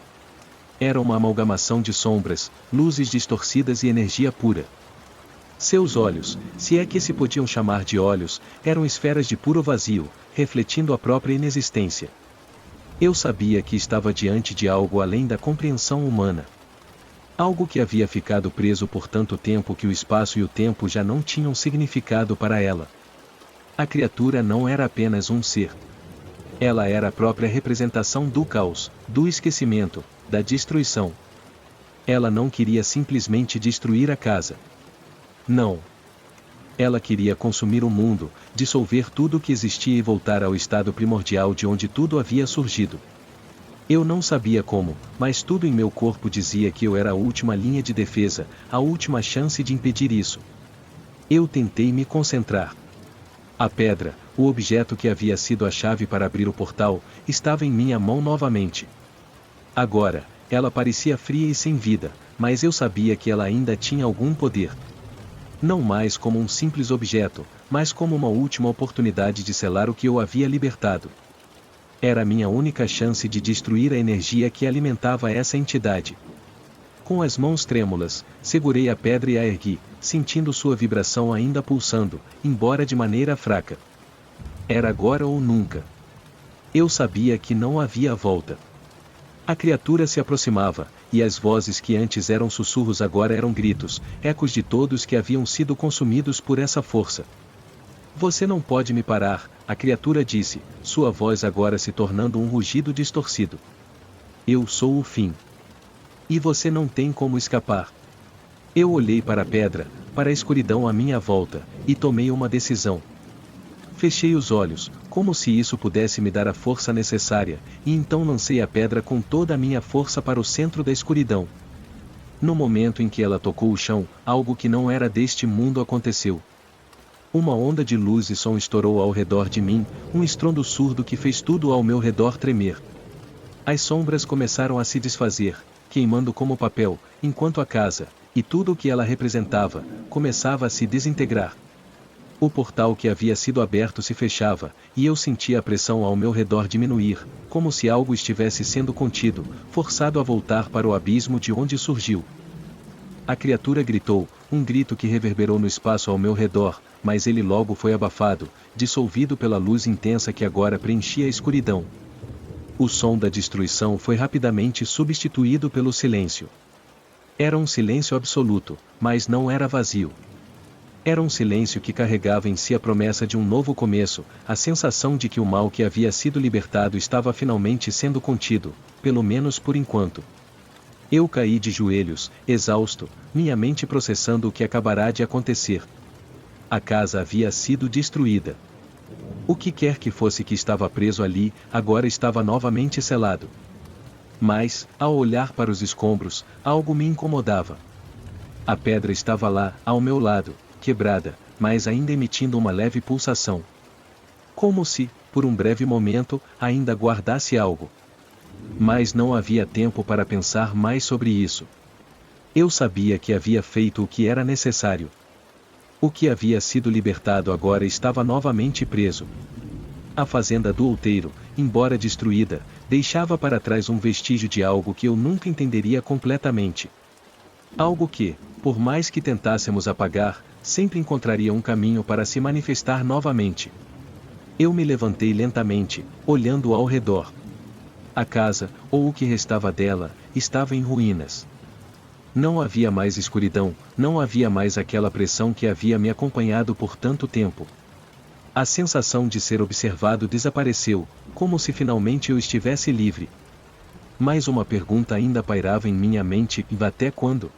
Era uma amalgamação de sombras, luzes distorcidas e energia pura. Seus olhos, se é que se podiam chamar de olhos, eram esferas de puro vazio, refletindo a própria inexistência. Eu sabia que estava diante de algo além da compreensão humana. Algo que havia ficado preso por tanto tempo que o espaço e o tempo já não tinham significado para ela. A criatura não era apenas um ser. Ela era a própria representação do caos, do esquecimento, da destruição. Ela não queria simplesmente destruir a casa. Não. Ela queria consumir o mundo, dissolver tudo o que existia e voltar ao estado primordial de onde tudo havia surgido. Eu não sabia como, mas tudo em meu corpo dizia que eu era a última linha de defesa, a última chance de impedir isso. Eu tentei me concentrar. A pedra, o objeto que havia sido a chave para abrir o portal, estava em minha mão novamente. Agora, ela parecia fria e sem vida, mas eu sabia que ela ainda tinha algum poder. Não mais como um simples objeto, mas como uma última oportunidade de selar o que eu havia libertado. Era a minha única chance de destruir a energia que alimentava essa entidade. Com as mãos trêmulas, segurei a pedra e a ergui, sentindo sua vibração ainda pulsando, embora de maneira fraca. Era agora ou nunca. Eu sabia que não havia volta. A criatura se aproximava, e as vozes que antes eram sussurros agora eram gritos, ecos de todos que haviam sido consumidos por essa força. Você não pode me parar, a criatura disse, sua voz agora se tornando um rugido distorcido. Eu sou o fim. E você não tem como escapar. Eu olhei para a pedra, para a escuridão à minha volta, e tomei uma decisão. Fechei os olhos, como se isso pudesse me dar a força necessária, e então lancei a pedra com toda a minha força para o centro da escuridão. No momento em que ela tocou o chão, algo que não era deste mundo aconteceu. Uma onda de luz e som estourou ao redor de mim, um estrondo surdo que fez tudo ao meu redor tremer. As sombras começaram a se desfazer, queimando como papel, enquanto a casa, e tudo o que ela representava, começava a se desintegrar. O portal que havia sido aberto se fechava, e eu sentia a pressão ao meu redor diminuir, como se algo estivesse sendo contido, forçado a voltar para o abismo de onde surgiu. A criatura gritou, um grito que reverberou no espaço ao meu redor, mas ele logo foi abafado, dissolvido pela luz intensa que agora preenchia a escuridão. O som da destruição foi rapidamente substituído pelo silêncio. Era um silêncio absoluto, mas não era vazio. Era um silêncio que carregava em si a promessa de um novo começo, a sensação de que o mal que havia sido libertado estava finalmente sendo contido, pelo menos por enquanto. Eu caí de joelhos, exausto, minha mente processando o que acabará de acontecer. A casa havia sido destruída. O que quer que fosse que estava preso ali, agora estava novamente selado. Mas, ao olhar para os escombros, algo me incomodava. A pedra estava lá, ao meu lado, quebrada, mas ainda emitindo uma leve pulsação. Como se, por um breve momento, ainda guardasse algo. Mas não havia tempo para pensar mais sobre isso. Eu sabia que havia feito o que era necessário. O que havia sido libertado agora estava novamente preso. A fazenda do outeiro, embora destruída, deixava para trás um vestígio de algo que eu nunca entenderia completamente. Algo que, por mais que tentássemos apagar, sempre encontraria um caminho para se manifestar novamente. Eu me levantei lentamente, olhando ao redor. A casa, ou o que restava dela, estava em ruínas. Não havia mais escuridão, não havia mais aquela pressão que havia me acompanhado por tanto tempo. A sensação de ser observado desapareceu, como se finalmente eu estivesse livre. Mas uma pergunta ainda pairava em minha mente: até quando?